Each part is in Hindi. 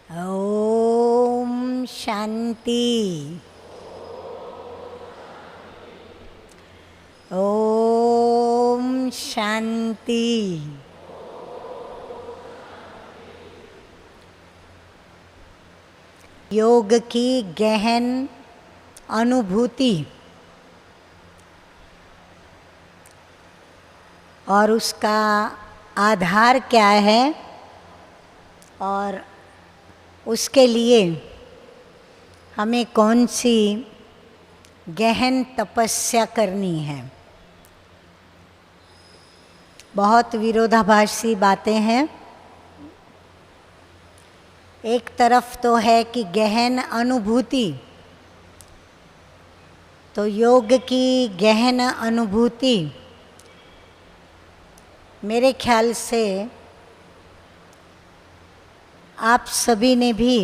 ओम शांति। ओम शांति। योग की गहन अनुभूति और उसका आधार क्या है और उसके लिए हमें कौन सी गहन तपस्या करनी है। बहुत विरोधाभासी बातें हैं। एक तरफ तो है कि गहन अनुभूति, तो योग की गहन अनुभूति मेरे ख्याल से आप सभी ने भी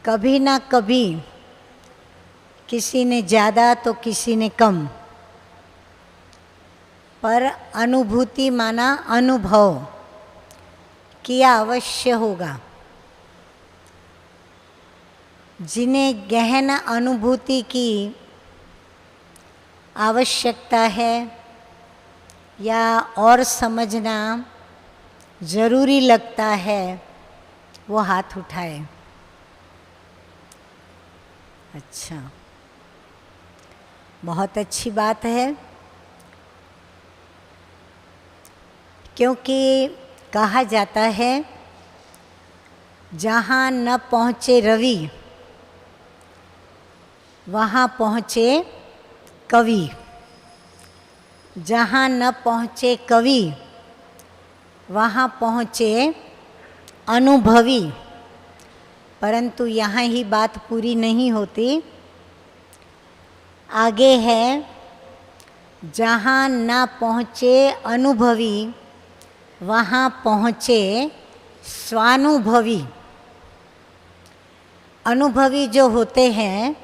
कभी ना कभी, किसी ने ज़्यादा तो किसी ने कम, पर अनुभूति माना अनुभव किया अवश्य होगा। जिन्हें गहन अनुभूति की आवश्यकता है या और समझना ज़रूरी लगता है, वो हाथ उठाए। अच्छा, बहुत अच्छी बात है, क्योंकि कहा जाता है जहाँ न पहुँचे रवि वहाँ पहुँचे कवि, जहाँ न पहुँचे कवि वहाँ पहुँचे अनुभवी। परंतु यहाँ ही बात पूरी नहीं होती, आगे है जहाँ न पहुँचे अनुभवी वहाँ पहुँचे स्वानुभवी। अनुभवी जो होते हैं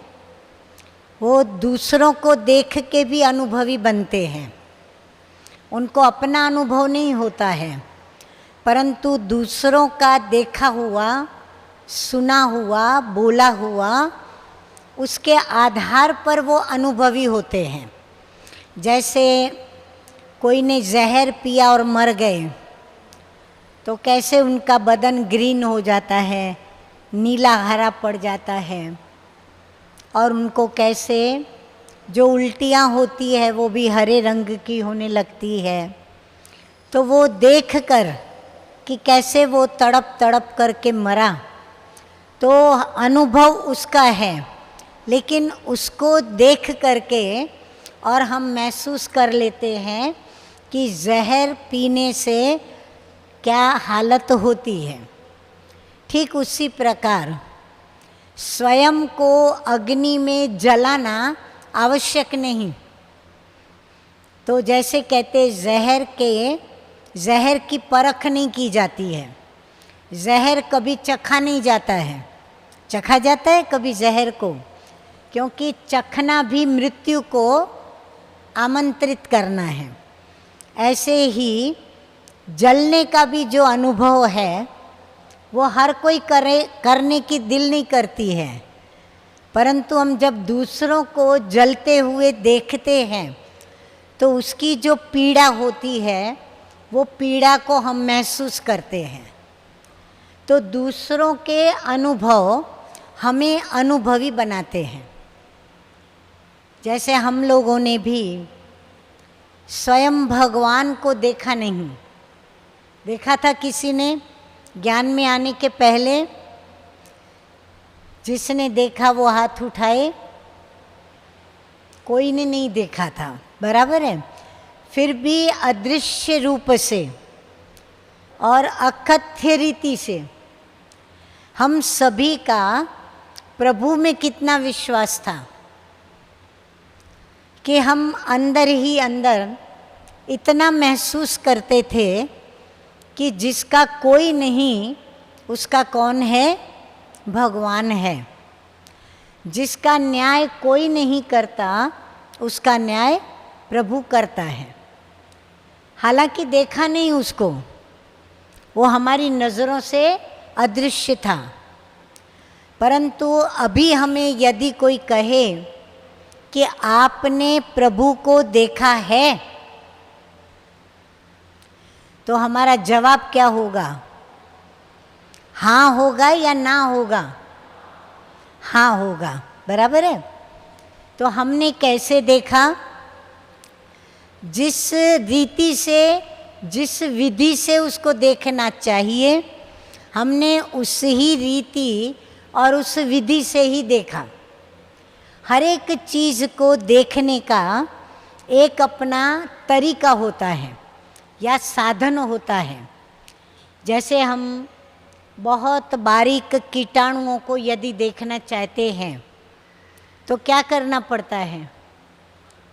वो दूसरों को देख के भी अनुभवी बनते हैं। उनको अपना अनुभव नहीं होता है, परंतु दूसरों का देखा हुआ, सुना हुआ, बोला हुआ, उसके आधार पर वो अनुभवी होते हैं। जैसे कोई ने जहर पिया और मर गए, तो कैसे उनका बदन ग्रीन हो जाता है, नीला हरा पड़ जाता है, और उनको कैसे जो उल्टियाँ होती है वो भी हरे रंग की होने लगती है। तो वो देख कर कि कैसे वो तड़प तड़प करके मरा, तो अनुभव उसका है, लेकिन उसको देख करके और हम महसूस कर लेते हैं कि जहर पीने से क्या हालत होती है। ठीक उसी प्रकार स्वयं को अग्नि में जलाना आवश्यक नहीं। तो जैसे कहते जहर की परख नहीं की जाती है। जहर कभी चखा नहीं जाता है। चखा जाता है कभी जहर को, क्योंकि चखना भी मृत्यु को आमंत्रित करना है। ऐसे ही जलने का भी जो अनुभव है वो हर कोई करने की दिल नहीं करती है, परंतु हम जब दूसरों को जलते हुए देखते हैं तो उसकी जो पीड़ा होती है वो पीड़ा को हम महसूस करते हैं। तो दूसरों के अनुभव हमें अनुभवी बनाते हैं। जैसे हम लोगों ने भी स्वयं भगवान को देखा नहीं। देखा था किसी ने ज्ञान में आने के पहले? जिसने देखा वो हाथ उठाए। कोई ने नहीं देखा था, बराबर है। फिर भी अदृश्य रूप से और अकथ्य रीति से हम सभी का प्रभु में कितना विश्वास था कि हम अंदर ही अंदर इतना महसूस करते थे कि जिसका कोई नहीं उसका कौन है? भगवान है। जिसका न्याय कोई नहीं करता उसका न्याय प्रभु करता है। हालांकि देखा नहीं उसको, वो हमारी नज़रों से अदृश्य था। परंतु अभी हमें यदि कोई कहे कि आपने प्रभु को देखा है, तो हमारा जवाब क्या होगा? हाँ होगा या ना होगा? हाँ होगा, बराबर है। तो हमने कैसे देखा? जिस रीति से, जिस विधि से उसको देखना चाहिए, हमने उस ही रीति और उस विधि से ही देखा। हर एक चीज़ को देखने का एक अपना तरीका होता है या साधन होता है। जैसे हम बहुत बारीक कीटाणुओं को यदि देखना चाहते हैं तो क्या करना पड़ता है?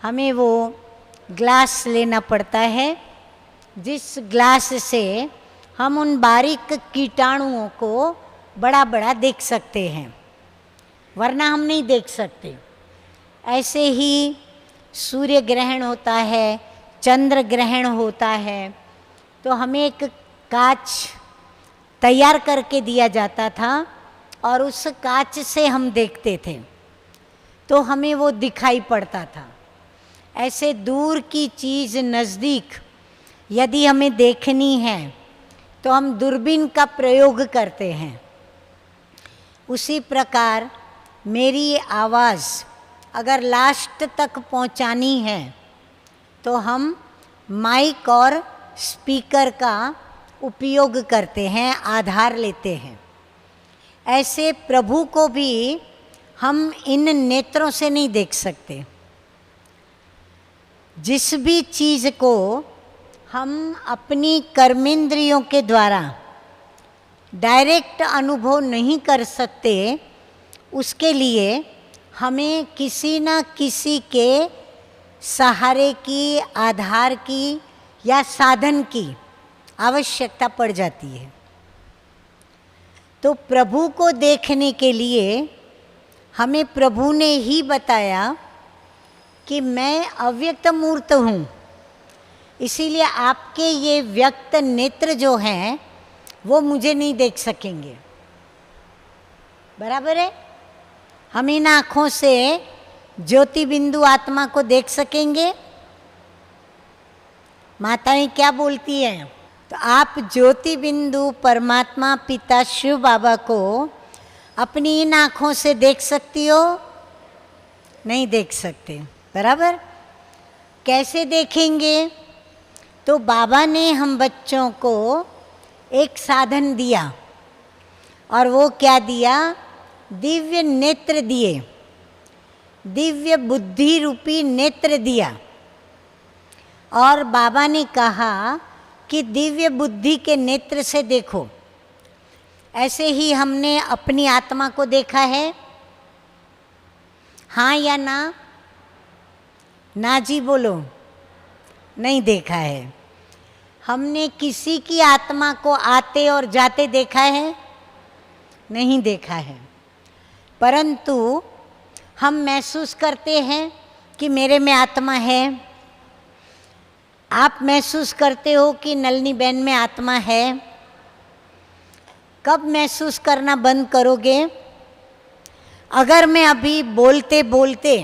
हमें वो ग्लास लेना पड़ता है, जिस ग्लास से हम उन बारीक कीटाणुओं को बड़ा बड़ा देख सकते हैं, वरना हम नहीं देख सकते। ऐसे ही सूर्य ग्रहण होता है, चंद्र ग्रहण होता है, तो हमें एक कांच तैयार करके दिया जाता था और उस कांच से हम देखते थे, तो हमें वो दिखाई पड़ता था। ऐसे दूर की चीज़ नज़दीक यदि हमें देखनी है तो हम दूरबीन का प्रयोग करते हैं। उसी प्रकार मेरी आवाज़ अगर लास्ट तक पहुंचानी है तो हम माइक और स्पीकर का उपयोग करते हैं, आधार लेते हैं। ऐसे प्रभु को भी हम इन नेत्रों से नहीं देख सकते। जिस भी चीज़ को हम अपनी कर्मेंद्रियों के द्वारा डायरेक्ट अनुभव नहीं कर सकते, उसके लिए हमें किसी न किसी के सहारे की, आधार की या साधन की आवश्यकता पड़ जाती है। तो प्रभु को देखने के लिए हमें प्रभु ने ही बताया कि मैं अव्यक्त मूर्त हूँ, इसीलिए आपके ये व्यक्त नेत्र जो हैं वो मुझे नहीं देख सकेंगे। बराबर है? हम इन आँखों से ज्योति बिंदु आत्मा को देख सकेंगे? माताएं क्या बोलती हैं? तो आप ज्योति बिंदु परमात्मा पिता शिव बाबा को अपनी इन आँखों से देख सकती हो? नहीं देख सकते। बराबर? कैसे देखेंगे? तो बाबा ने हम बच्चों को एक साधन दिया, और वो क्या दिया? दिव्य नेत्र दिए, दिव्य बुद्धि रूपी नेत्र दिया। और बाबा ने कहा कि दिव्य बुद्धि के नेत्र से देखो। ऐसे ही हमने अपनी आत्मा को देखा है? हाँ या ना? ना जी बोलो। नहीं देखा है। हमने किसी की आत्मा को आते और जाते देखा है? नहीं देखा है। परंतु हम महसूस करते हैं कि मेरे में आत्मा है। आप महसूस करते हो कि नलनी बहन में आत्मा है। कब महसूस करना बंद करोगे? अगर मैं अभी बोलते बोलते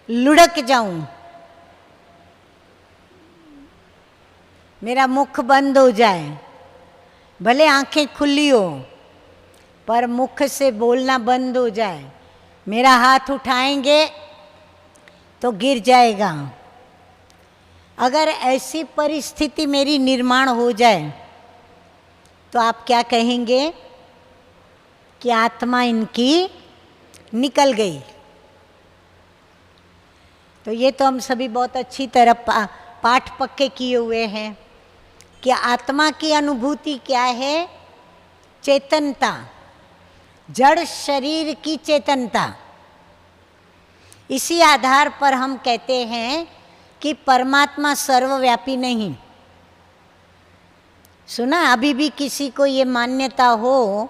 लुढ़क जाऊं, मेरा मुख बंद हो जाए, भले आंखें खुली हो पर मुख से बोलना बंद हो जाए, मेरा हाथ उठाएंगे तो गिर जाएगा। अगर ऐसी परिस्थिति मेरी निर्माण हो जाए तो आप क्या कहेंगे? कि आत्मा इनकी निकल गई। तो ये तो हम सभी बहुत अच्छी तरह पाठ पक्के किए हुए हैं कि आत्मा की अनुभूति क्या है? चेतनता, जड़ शरीर की चेतनता। इसी आधार पर हम कहते हैं कि परमात्मा सर्वव्यापी नहीं। सुना? अभी भी किसी को ये मान्यता हो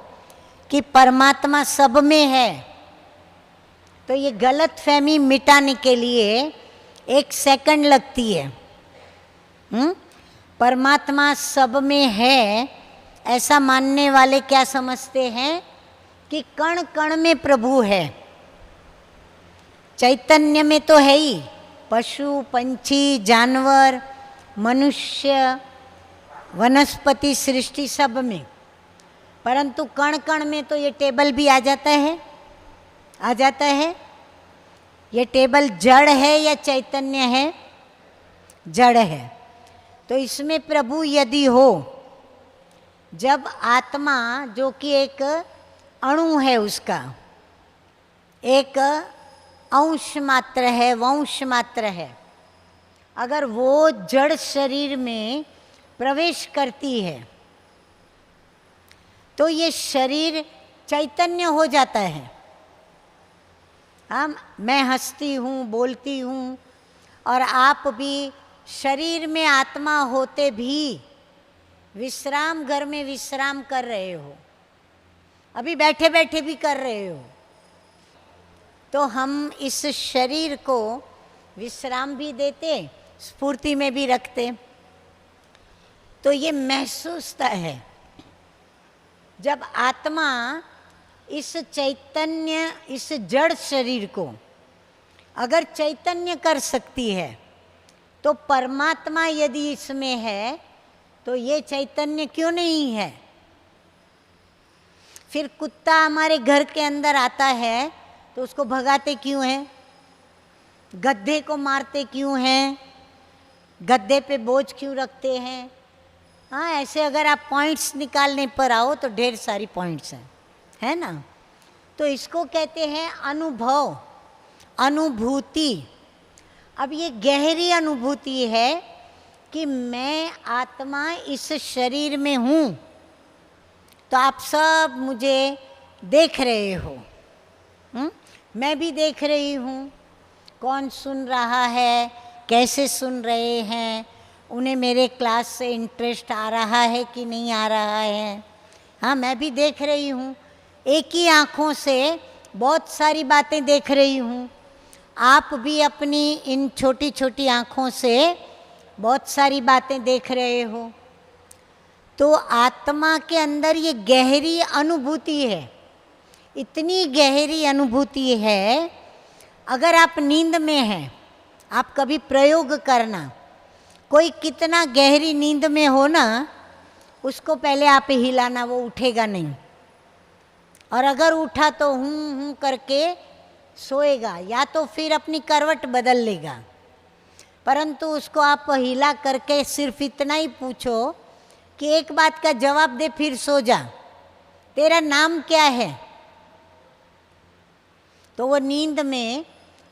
कि परमात्मा सब में है, तो ये गलत फहमी मिटाने के लिए 1 सेकंड लगती है। परमात्मा सब में है, ऐसा मानने वाले क्या समझते हैं कि कण कण में प्रभु है। चैतन्य में तो है ही, पशु पंछी जानवर मनुष्य वनस्पति सृष्टि सब में, परंतु कण कण में तो ये टेबल भी आ जाता है, आ जाता है। ये टेबल जड़ है या चैतन्य है? जड़ है। तो इसमें प्रभु यदि हो, जब आत्मा जो कि एक अणु है, उसका एक अंश मात्र है, वंश मात्र है, अगर वो जड़ शरीर में प्रवेश करती है तो ये शरीर चैतन्य हो जाता है। मैं हंसती हूँ, बोलती हूँ, और आप भी शरीर में आत्मा होते भी विश्राम घर में विश्राम कर रहे हो, अभी बैठे बैठे भी कर रहे हो। तो हम इस शरीर को विश्राम भी देते, स्फूर्ति में भी रखते। तो ये महसूसता है जब आत्मा इस चैतन्य, इस जड़ शरीर को अगर चैतन्य कर सकती है, तो परमात्मा यदि इसमें है तो ये चैतन्य क्यों नहीं है? फिर कुत्ता हमारे घर के अंदर आता है तो उसको भगाते क्यों हैं? गद्दे को मारते क्यों हैं? गद्दे पे बोझ क्यों रखते हैं? हाँ, ऐसे अगर आप पॉइंट्स निकालने पर आओ तो ढेर सारी पॉइंट्स हैं, है ना। तो इसको कहते हैं अनुभव, अनुभूति। अब ये गहरी अनुभूति है कि मैं आत्मा इस शरीर में हूँ। तो आप सब मुझे देख रहे हो, मैं भी देख रही हूँ, कौन सुन रहा है, कैसे सुन रहे हैं, उन्हें मेरे क्लास से इंटरेस्ट आ रहा है कि नहीं आ रहा है। हाँ, मैं भी देख रही हूँ, एक ही आँखों से बहुत सारी बातें देख रही हूँ। आप भी अपनी इन छोटी छोटी आँखों से बहुत सारी बातें देख रहे हो। तो आत्मा के अंदर ये गहरी अनुभूति है, इतनी गहरी अनुभूति है। अगर आप नींद में हैं, आप कभी प्रयोग करना, कोई कितना गहरी नींद में हो ना, उसको पहले आप हिलाना, वो उठेगा नहीं। और अगर उठा तो हूँ करके सोएगा, या तो फिर अपनी करवट बदल लेगा। परंतु उसको आप हिला करके सिर्फ इतना ही पूछो कि एक बात का जवाब दे, फिर सो जा, तेरा नाम क्या है? तो वो नींद में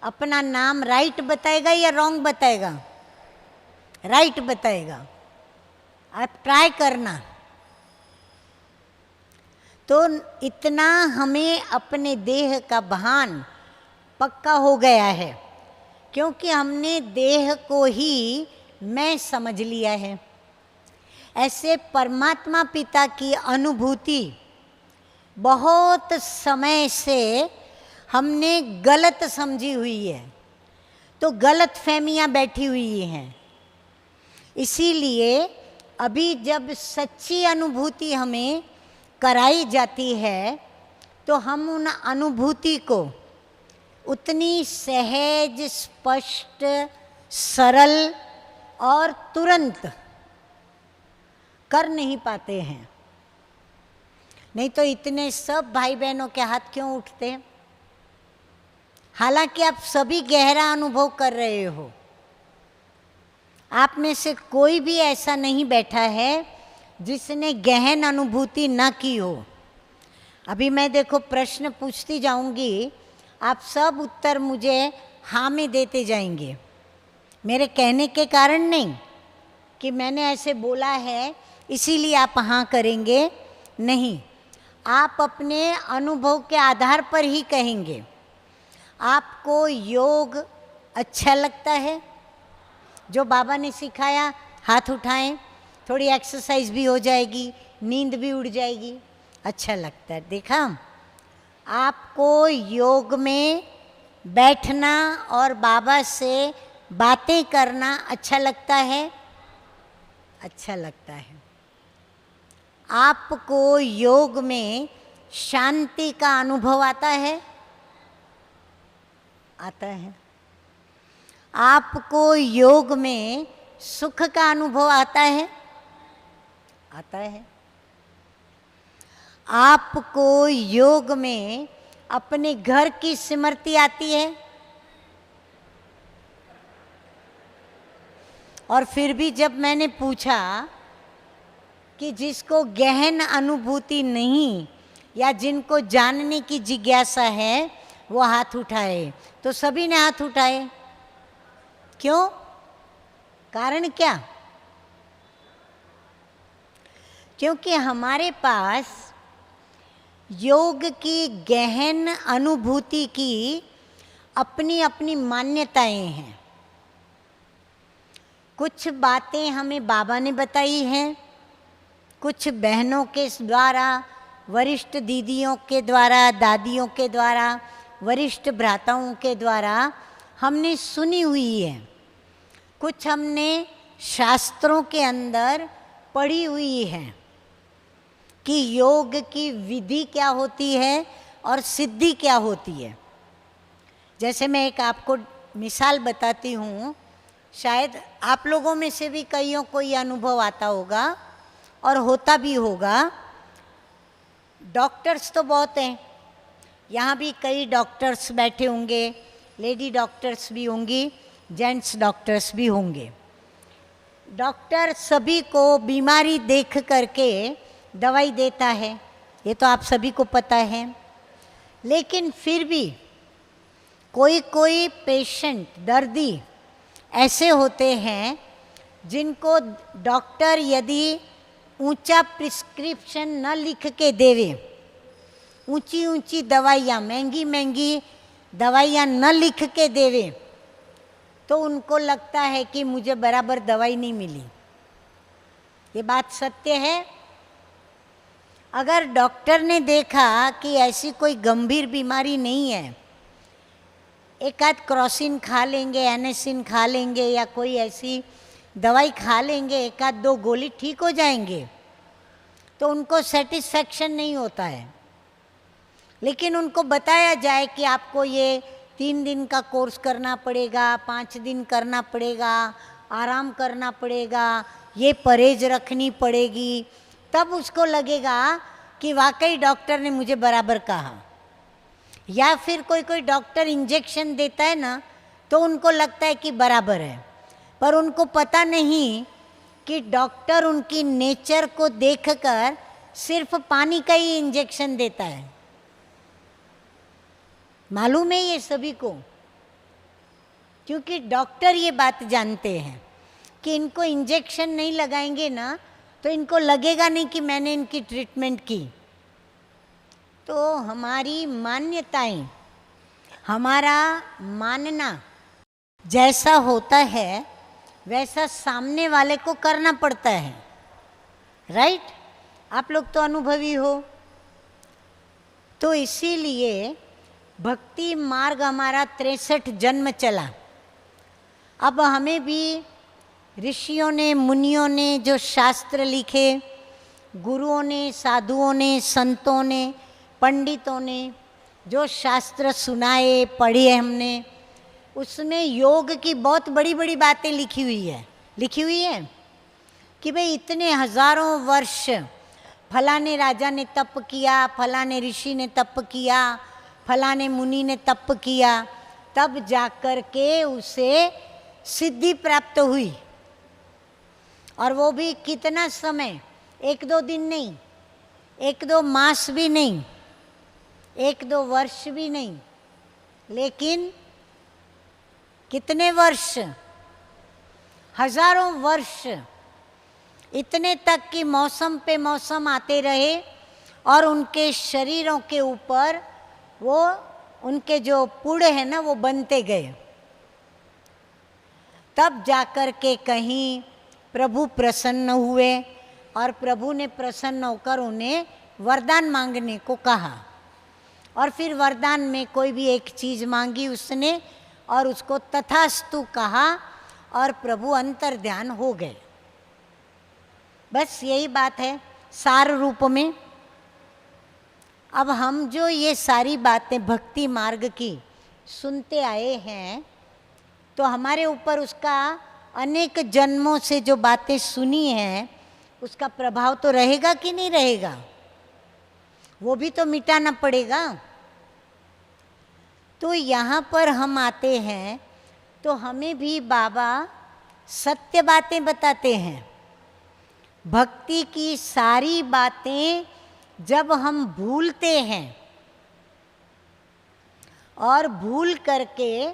अपना नाम राइट बताएगा या रॉन्ग बताएगा? राइट बताएगा। आप ट्राई करना। तो इतना हमें अपने देह का भान पक्का हो गया है, क्योंकि हमने देह को ही मैं समझ लिया है। ऐसे परमात्मा पिता की अनुभूति बहुत समय से हमने गलत समझी हुई है, तो गलत फहमियाँ बैठी हुई हैं। इसीलिए अभी जब सच्ची अनुभूति हमें कराई जाती है तो हम उन अनुभूति को उतनी सहज, स्पष्ट, सरल और तुरंत कर नहीं पाते हैं। नहीं तो इतने सब भाई बहनों के हाथ क्यों उठते हैं? हालांकि आप सभी गहरा अनुभव कर रहे हो। आप में से कोई भी ऐसा नहीं बैठा है जिसने गहन अनुभूति न की हो। अभी मैं देखो प्रश्न पूछती जाऊंगी, आप सब उत्तर मुझे हाँ में देते जाएंगे। मेरे कहने के कारण नहीं कि मैंने ऐसे बोला है इसीलिए आप हाँ करेंगे, नहीं, आप अपने अनुभव के आधार पर ही कहेंगे। आपको योग अच्छा लगता है? जो बाबा ने सिखाया, हाथ उठाएं, थोड़ी एक्सरसाइज भी हो जाएगी, नींद भी उड़ जाएगी। अच्छा लगता है। देखा, आपको योग में बैठना और बाबा से बातें करना अच्छा लगता है? अच्छा लगता है। आपको योग में शांति का अनुभव आता है? आता है। आपको योग में सुख का अनुभव आता है? आता है। आपको योग में अपने घर की स्मृति आती है? और फिर भी जब मैंने पूछा कि जिसको गहन अनुभूति नहीं या जिनको जानने की जिज्ञासा है वो हाथ उठाए, तो सभी ने हाथ उठाए। क्यों? कारण क्या? क्योंकि हमारे पास योग की गहन अनुभूति की अपनी अपनी मान्यताएं हैं। कुछ बातें हमें बाबा ने बताई हैं, कुछ बहनों के द्वारा, वरिष्ठ दीदियों के द्वारा, दादियों के द्वारा, वरिष्ठ भ्राताओं के द्वारा हमने सुनी हुई है, कुछ हमने शास्त्रों के अंदर पढ़ी हुई है कि योग की विधि क्या होती है और सिद्धि क्या होती है। जैसे मैं एक आपको मिसाल बताती हूँ, शायद आप लोगों में से भी कईयों को ये अनुभव आता होगा और होता भी होगा। डॉक्टर्स तो बहुत हैं, यहाँ भी कई डॉक्टर्स बैठे होंगे, लेडी डॉक्टर्स भी होंगी, जेंट्स डॉक्टर्स भी होंगे। डॉक्टर सभी को बीमारी देख करके दवाई देता है, ये तो आप सभी को पता है। लेकिन फिर भी कोई कोई पेशेंट, दर्दी ऐसे होते हैं जिनको डॉक्टर यदि ऊंचा प्रिस्क्रिप्शन न लिख के देवे, ऊंची ऊंची दवाइयाँ, महंगी महंगी दवाइयाँ न लिख के देवे, तो उनको लगता है कि मुझे बराबर दवाई नहीं मिली। ये बात सत्य है। अगर डॉक्टर ने देखा कि ऐसी कोई गंभीर बीमारी नहीं है, एक आध क्रॉसिन खा लेंगे, एनेसिन खा लेंगे या कोई ऐसी दवाई खा लेंगे, एक आध दो गोली ठीक हो जाएंगे, तो उनको सेटिस्फैक्शन नहीं होता है। लेकिन उनको बताया जाए कि आपको ये 3 दिन का कोर्स करना पड़ेगा, 5 दिन करना पड़ेगा, आराम करना पड़ेगा, ये परहेज रखनी पड़ेगी, तब उसको लगेगा कि वाकई डॉक्टर ने मुझे बराबर कहा। या फिर कोई कोई डॉक्टर इंजेक्शन देता है ना, तो उनको लगता है कि बराबर है, पर उनको पता नहीं कि डॉक्टर उनकी नेचर को देखकर सिर्फ पानी का ही इंजेक्शन देता है। मालूम है ये सभी को, क्योंकि डॉक्टर ये बात जानते हैं कि इनको इंजेक्शन नहीं लगाएंगे ना तो इनको लगेगा नहीं कि मैंने इनकी ट्रीटमेंट की। तो हमारी मान्यताएं, हमारा मानना जैसा होता है वैसा सामने वाले को करना पड़ता है। राइट? आप लोग तो अनुभवी हो। तो इसीलिए भक्ति मार्ग हमारा 63 जन्म चला। अब हमें भी ऋषियों ने, मुनियों ने जो शास्त्र लिखे, गुरुओं ने, साधुओं ने, संतों ने, पंडितों ने जो शास्त्र सुनाए, पढ़े हमने, उसमें योग की बहुत बड़ी बड़ी बातें लिखी हुई है कि भाई इतने हजारों वर्ष फलाने राजा ने तप किया, फलाने ऋषि ने तप किया, फलाने मुनि ने तप किया, तब जाकर के उसे सिद्धि प्राप्त हुई। और वो भी कितना समय, 1-2 दिन नहीं, 1-2 मास भी नहीं, 1-2 वर्ष भी नहीं, लेकिन कितने वर्ष, हजारों वर्ष, इतने तक कि मौसम पे मौसम आते रहे और उनके शरीरों के ऊपर वो उनके जो पुड़ है ना वो बनते गए। तब जाकर के कहीं प्रभु प्रसन्न हुए और प्रभु ने प्रसन्न होकर उन्हें वरदान मांगने को कहा। और फिर वरदान में कोई भी एक चीज़ मांगी उसने और उसको तथास्तु कहा और प्रभु अंतर्ध्यान हो गए। बस यही बात है सार रूप में। अब हम जो ये सारी बातें भक्ति मार्ग की सुनते आए हैं, तो हमारे ऊपर उसका अनेक जन्मों से जो बातें सुनी हैं उसका प्रभाव तो रहेगा कि नहीं रहेगा, वो भी तो मिटाना पड़ेगा। तो यहाँ पर हम आते हैं तो हमें भी बाबा सत्य बातें बताते हैं। भक्ति की सारी बातें जब हम भूलते हैं और भूल करके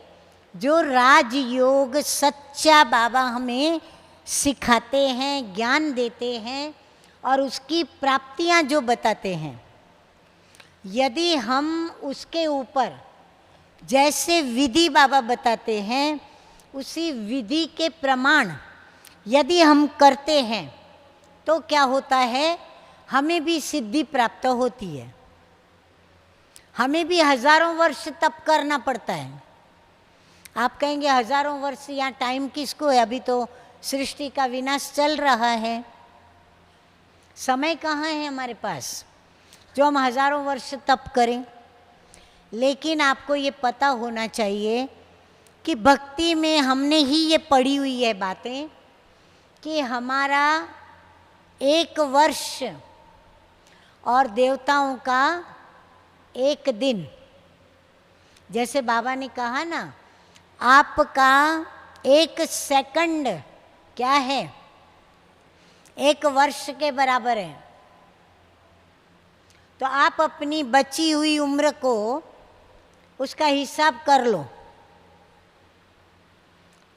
जो राजयोग सच्चा बाबा हमें सिखाते हैं, ज्ञान देते हैं और उसकी प्राप्तियां जो बताते हैं, यदि हम उसके ऊपर जैसे विधि बाबा बताते हैं उसी विधि के प्रमाण यदि हम करते हैं तो क्या होता है, हमें भी सिद्धि प्राप्त होती है। हमें भी हजारों वर्ष तप करना पड़ता है। आप कहेंगे हजारों वर्ष या टाइम किसको है, अभी तो सृष्टि का विनाश चल रहा है, समय कहाँ है हमारे पास जो हम हजारों वर्ष तप करें। लेकिन आपको ये पता होना चाहिए कि भक्ति में हमने ही ये पढ़ी हुई है बातें कि हमारा 1 वर्ष और देवताओं का 1 दिन, जैसे बाबा ने कहा ना, आपका 1 सेकंड क्या है, 1 वर्ष के बराबर है। तो आप अपनी बची हुई उम्र को उसका हिसाब कर लो,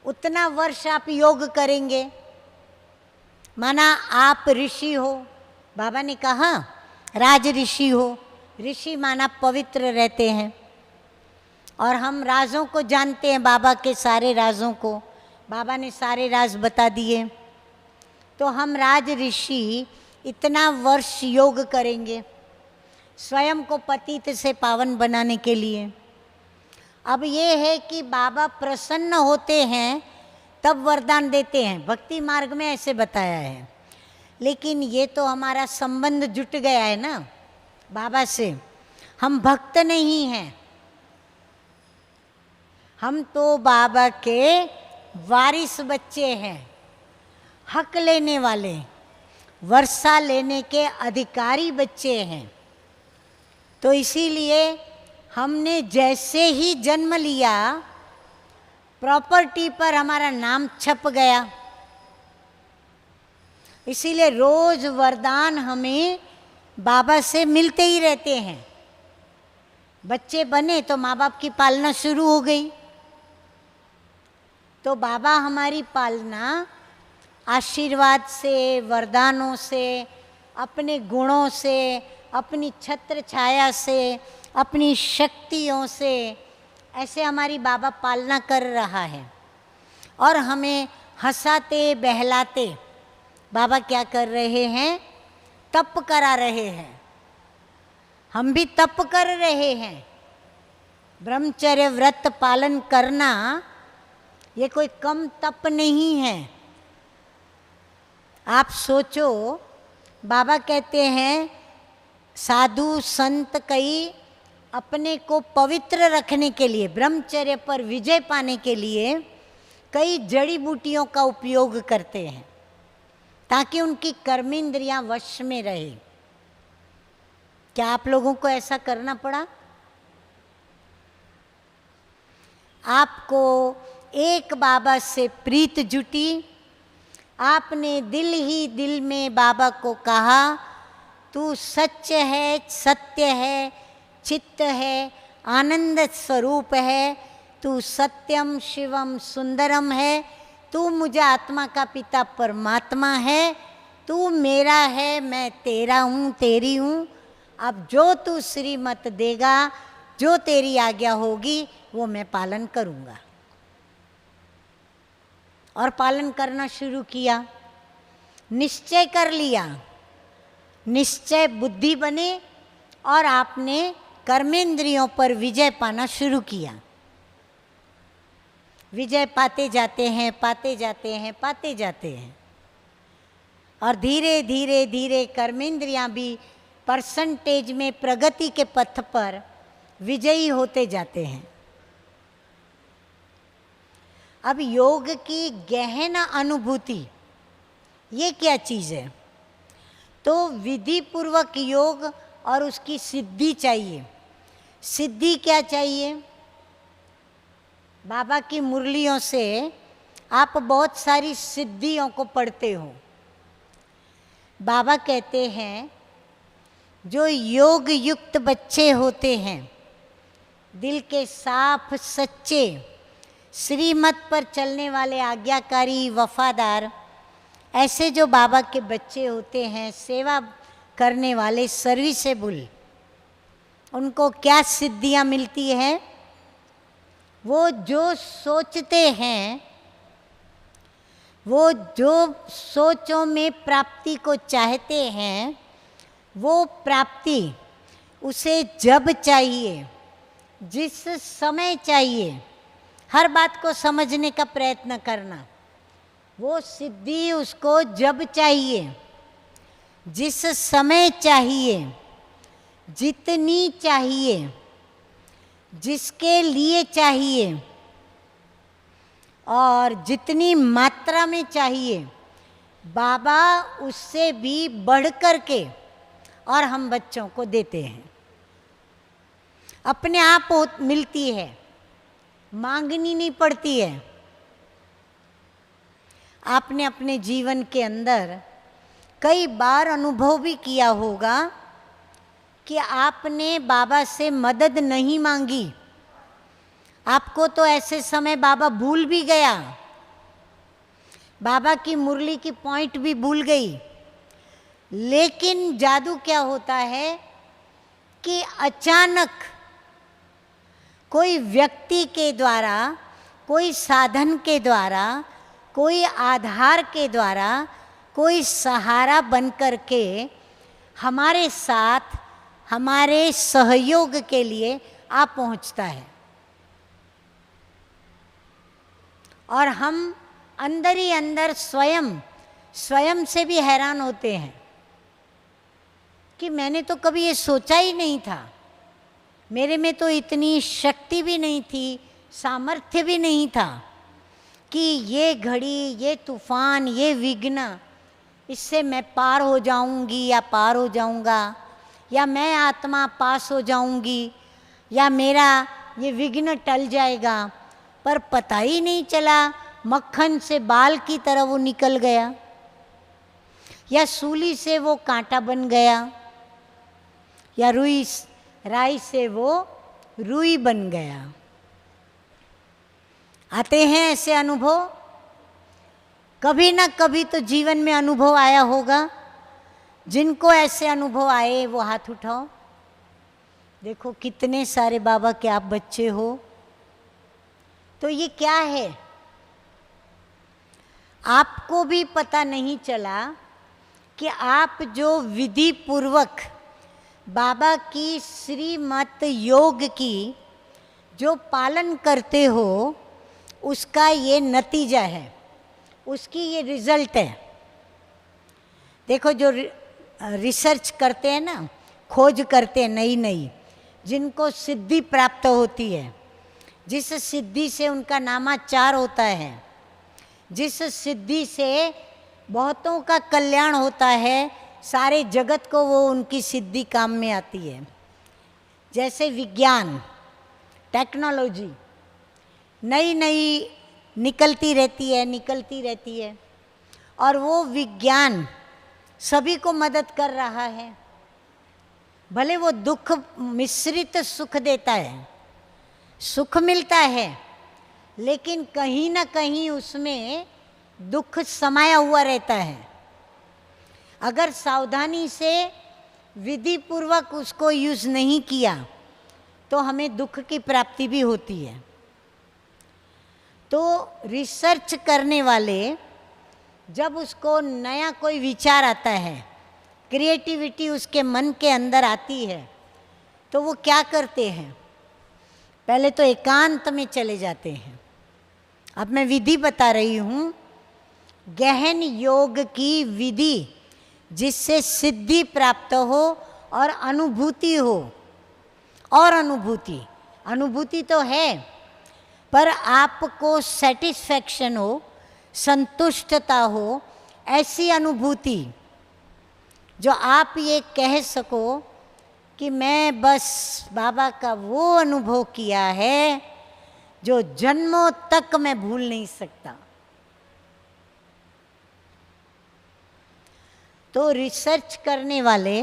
उतना वर्ष आप योग करेंगे। माना आप ऋषि हो, बाबा ने कहा राज ऋषि हो, ऋषि माना पवित्र रहते हैं, और हम राजों को जानते हैं, बाबा के सारे राजों को बाबा ने सारे राज बता दिए। तो हम राज ऋषि इतना वर्ष योग करेंगे स्वयं को पतित से पावन बनाने के लिए। अब ये है कि बाबा प्रसन्न होते हैं तब वरदान देते हैं, भक्ति मार्ग में ऐसे बताया है। लेकिन ये तो हमारा संबंध जुट गया है ना बाबा से, हम भक्त नहीं हैं, हम तो बाबा के वारिस बच्चे हैं, हक लेने वाले, वर्षा लेने के अधिकारी बच्चे हैं। तो इसीलिए हमने जैसे ही जन्म लिया प्रॉपर्टी पर हमारा नाम छप गया। इसीलिए रोज वरदान हमें बाबा से मिलते ही रहते हैं। बच्चे बने तो माँ बाप की पालना शुरू हो गई, तो बाबा हमारी पालना आशीर्वाद से, वरदानों से, अपने गुणों से, अपनी छत्र छाया से, अपनी शक्तियों से, ऐसे हमारी बाबा पालना कर रहा है। और हमें हंसाते बहलाते बाबा क्या कर रहे हैं, तप करा रहे हैं। हम भी तप कर रहे हैं। ब्रह्मचर्य व्रत पालन करना ये कोई कम तप नहीं है। आप सोचो, बाबा कहते हैं साधु संत कई अपने को पवित्र रखने के लिए, ब्रह्मचर्य पर विजय पाने के लिए कई जड़ी बूटियों का उपयोग करते हैं ताकि उनकी कर्मेंद्रियां वश में रहे। क्या आप लोगों को ऐसा करना पड़ा? आपको एक बाबा से प्रीत जुटी, आपने दिल ही दिल में बाबा को कहा तू सच है, सत्य है, चित्त है, आनंद स्वरूप है, तू सत्यम शिवम सुंदरम है, तू मुझे आत्मा का पिता परमात्मा है, तू मेरा है, मैं तेरा हूँ, तेरी हूँ। अब जो तू श्रीमत देगा, जो तेरी आज्ञा होगी वो मैं पालन करूँगा। और पालन करना शुरू किया, निश्चय कर लिया, निश्चय बुद्धि बने और आपने कर्मेंद्रियों पर विजय पाना शुरू किया। विजय पाते जाते हैं, पाते जाते हैं, पाते जाते हैं। और धीरे धीरे धीरे कर्मेंद्रियां भी परसेंटेज में प्रगति के पथ पर विजयी होते जाते हैं। अब योग की गहन अनुभूति ये क्या चीज़ है? तो विधि पूर्वक योग और उसकी सिद्धि चाहिए। सिद्धि क्या चाहिए? बाबा की मुरलियों से आप बहुत सारी सिद्धियों को पढ़ते हो। बाबा कहते हैं जो योग युक्त बच्चे होते हैं, दिल के साफ सच्चे, श्रीमत पर चलने वाले, आज्ञाकारी, वफादार, ऐसे जो बाबा के बच्चे होते हैं, सेवा करने वाले, सर्विसेबल, उनको क्या सिद्धियां मिलती हैं? वो जो सोचते हैं, वो जो सोचों में प्राप्ति को चाहते हैं, वो प्राप्ति उसे जब चाहिए, जिस समय चाहिए, हर बात को समझने का प्रयत्न करना। वो सिद्धि उसको जब चाहिए, जिस समय चाहिए, जितनी चाहिए, जिसके लिए चाहिए और जितनी मात्रा में चाहिए, बाबा उससे भी बढ़ कर के और हम बच्चों को देते हैं। अपने आप मिलती है, मांगनी नहीं पड़ती है। आपने अपने जीवन के अंदर कई बार अनुभव भी किया होगा कि आपने बाबा से मदद नहीं मांगी। आपको तो ऐसे समय बाबा भूल भी गया, बाबा की मुरली की पॉइंट भी भूल गई। लेकिन जादू क्या होता है कि अचानक कोई व्यक्ति के द्वारा, कोई साधन के द्वारा, कोई आधार के द्वारा, कोई सहारा बन कर के हमारे साथ, हमारे सहयोग के लिए आ पहुंचता है। और हम अंदर ही अंदर स्वयं से भी हैरान होते हैं कि मैंने तो कभी ये सोचा ही नहीं था, मेरे में तो इतनी शक्ति भी नहीं थी, सामर्थ्य भी नहीं था कि ये घड़ी, ये तूफान, ये विघ्न, इससे मैं पार हो जाऊंगी या पार हो जाऊंगा, या मैं आत्मा पास हो जाऊंगी, या मेरा ये विघ्न टल जाएगा। पर पता ही नहीं चला, मक्खन से बाल की तरह वो निकल गया, या सूली से वो कांटा बन गया, या राई से वो रुई बन गया। आते हैं ऐसे अनुभव? कभी ना कभी तो जीवन में अनुभव आया होगा। जिनको ऐसे अनुभव आए वो हाथ उठाओ। देखो कितने सारे बाबा के आप बच्चे हो। तो ये क्या है? आपको भी पता नहीं चला कि आप जो विधि पूर्वक बाबा की श्रीमत योग की जो पालन करते हो, उसका ये नतीजा है, उसकी ये रिजल्ट है। देखो जो रिसर्च करते हैं ना, खोज करते हैं नई नई, जिनको सिद्धि प्राप्त होती है, जिस सिद्धि से उनका नामाचार होता है, जिस सिद्धि से बहुतों का कल्याण होता है, सारे जगत को वो उनकी सिद्धि काम में आती है। जैसे विज्ञान, टेक्नोलॉजी नई नई निकलती रहती है और वो विज्ञान सभी को मदद कर रहा है। भले वो दुख मिश्रित सुख देता है, सुख मिलता है, लेकिन कहीं ना कहीं उसमें दुख समाया हुआ रहता है। अगर सावधानी से विधि पूर्वक उसको यूज़ नहीं किया तो हमें दुख की प्राप्ति भी होती है। तो रिसर्च करने वाले जब उसको नया कोई विचार आता है, क्रिएटिविटी उसके मन के अंदर आती है, तो वो क्या करते हैं? पहले तो एकांत में चले जाते हैं। अब मैं विधि बता रही हूँ। गहन योग की विधि जिससे सिद्धि प्राप्त हो और अनुभूति हो। और अनुभूति तो है, पर आपको सेटिस्फैक्शन हो, संतुष्टता हो, ऐसी अनुभूति जो आप ये कह सको कि मैं बस बाबा का वो अनुभव किया है जो जन्मों तक मैं भूल नहीं सकता। तो रिसर्च करने वाले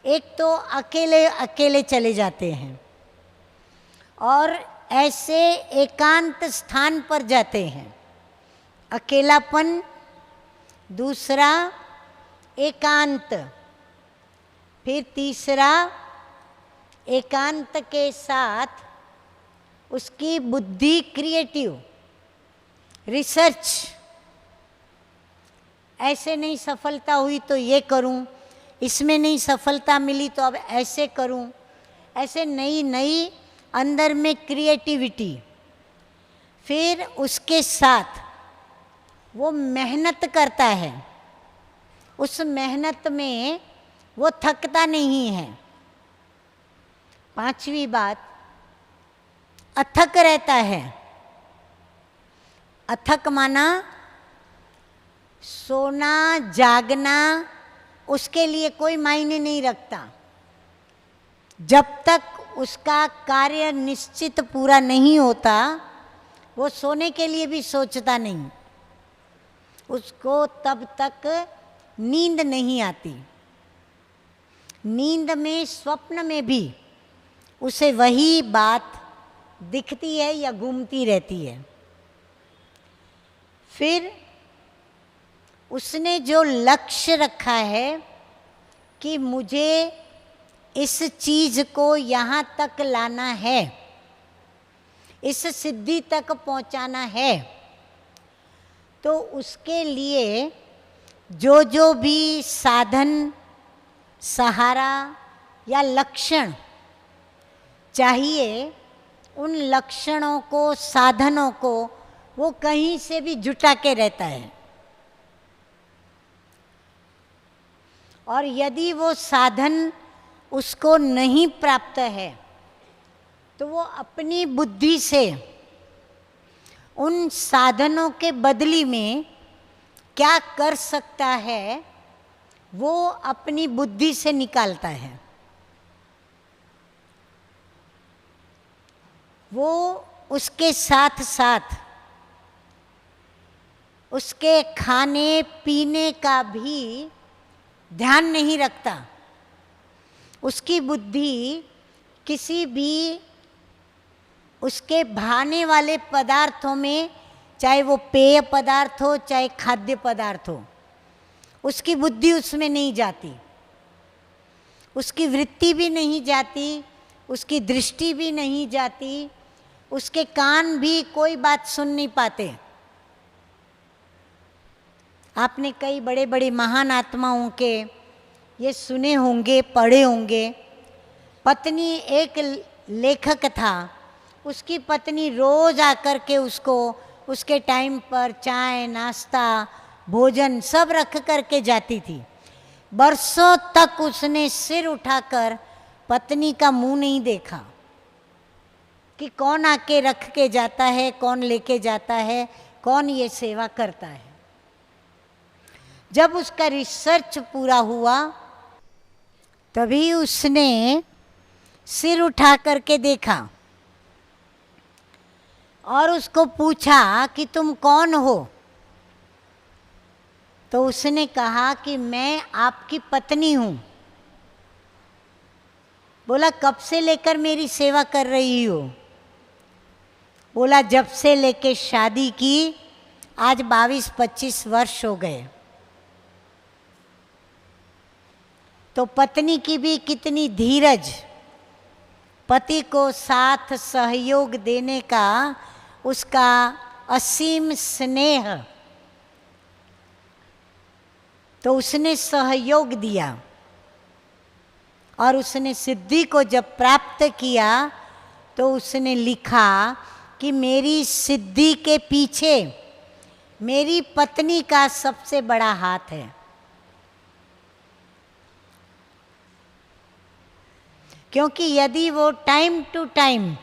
एक तो अकेले अकेले चले जाते हैं और ऐसे एकांत स्थान पर जाते हैं, अकेलापन, दूसरा एकांत, फिर तीसरा एकांत के साथ उसकी बुद्धि क्रिएटिव रिसर्च। ऐसे नहीं सफलता हुई तो ये करूं, इसमें नहीं सफलता मिली तो अब ऐसे करूं, ऐसे नई नई अंदर में क्रिएटिविटी। फिर उसके साथ वो मेहनत करता है, उस मेहनत में वो थकता नहीं है। पांचवी बात, अथक रहता है। अथक माना सोना जागना उसके लिए कोई मायने नहीं रखता। जब तक उसका कार्य निश्चित पूरा नहीं होता वो सोने के लिए भी सोचता नहीं, उसको तब तक नींद नहीं आती। नींद में, स्वप्न में भी उसे वही बात दिखती है या घूमती रहती है। फिर उसने जो लक्ष्य रखा है कि मुझे इस चीज को यहाँ तक लाना है, इस सिद्धि तक पहुँचाना है, तो उसके लिए जो जो भी साधन, सहारा या लक्षण चाहिए, उन लक्षणों को, साधनों को वो कहीं से भी जुटा के रहता है। और यदि वो साधन उसको नहीं प्राप्त है तो वो अपनी बुद्धि से उन साधनों के बदली में क्या कर सकता है वो अपनी बुद्धि से निकालता है। वो उसके साथ साथ उसके खाने पीने का भी ध्यान नहीं रखता। उसकी बुद्धि किसी भी उसके भाने वाले पदार्थों में, चाहे वो पेय पदार्थ हो चाहे खाद्य पदार्थ हो, उसकी बुद्धि उसमें नहीं जाती, उसकी वृत्ति भी नहीं जाती, उसकी दृष्टि भी नहीं जाती, उसके कान भी कोई बात सुन नहीं पाते। आपने कई बड़े बड़े महान आत्माओं के ये सुने होंगे, पढ़े होंगे। पत्नी, एक लेखक था, उसकी पत्नी रोज आकर के उसको उसके टाइम पर चाय, नाश्ता, भोजन सब रख करके जाती थी। बरसों तक उसने सिर उठाकर पत्नी का मुंह नहीं देखा कि कौन आके रख के जाता है, कौन लेके जाता है, कौन ये सेवा करता है। जब उसका रिसर्च पूरा हुआ तभी उसने सिर उठा करके देखा और उसको पूछा कि तुम कौन हो? तो उसने कहा कि मैं आपकी पत्नी हूँ। बोला कब से लेकर मेरी सेवा कर रही हो? बोला जब से लेके शादी की, आज 22-25 वर्ष हो गए। तो पत्नी की भी कितनी धीरज, पति को साथ सहयोग देने का उसका असीम स्नेह। तो उसने सहयोग दिया और उसने सिद्धि को जब प्राप्त किया तो उसने लिखा कि मेरी सिद्धि के पीछे मेरी पत्नी का सबसे बड़ा हाथ है। क्योंकि यदि वो टाइम टू टाइम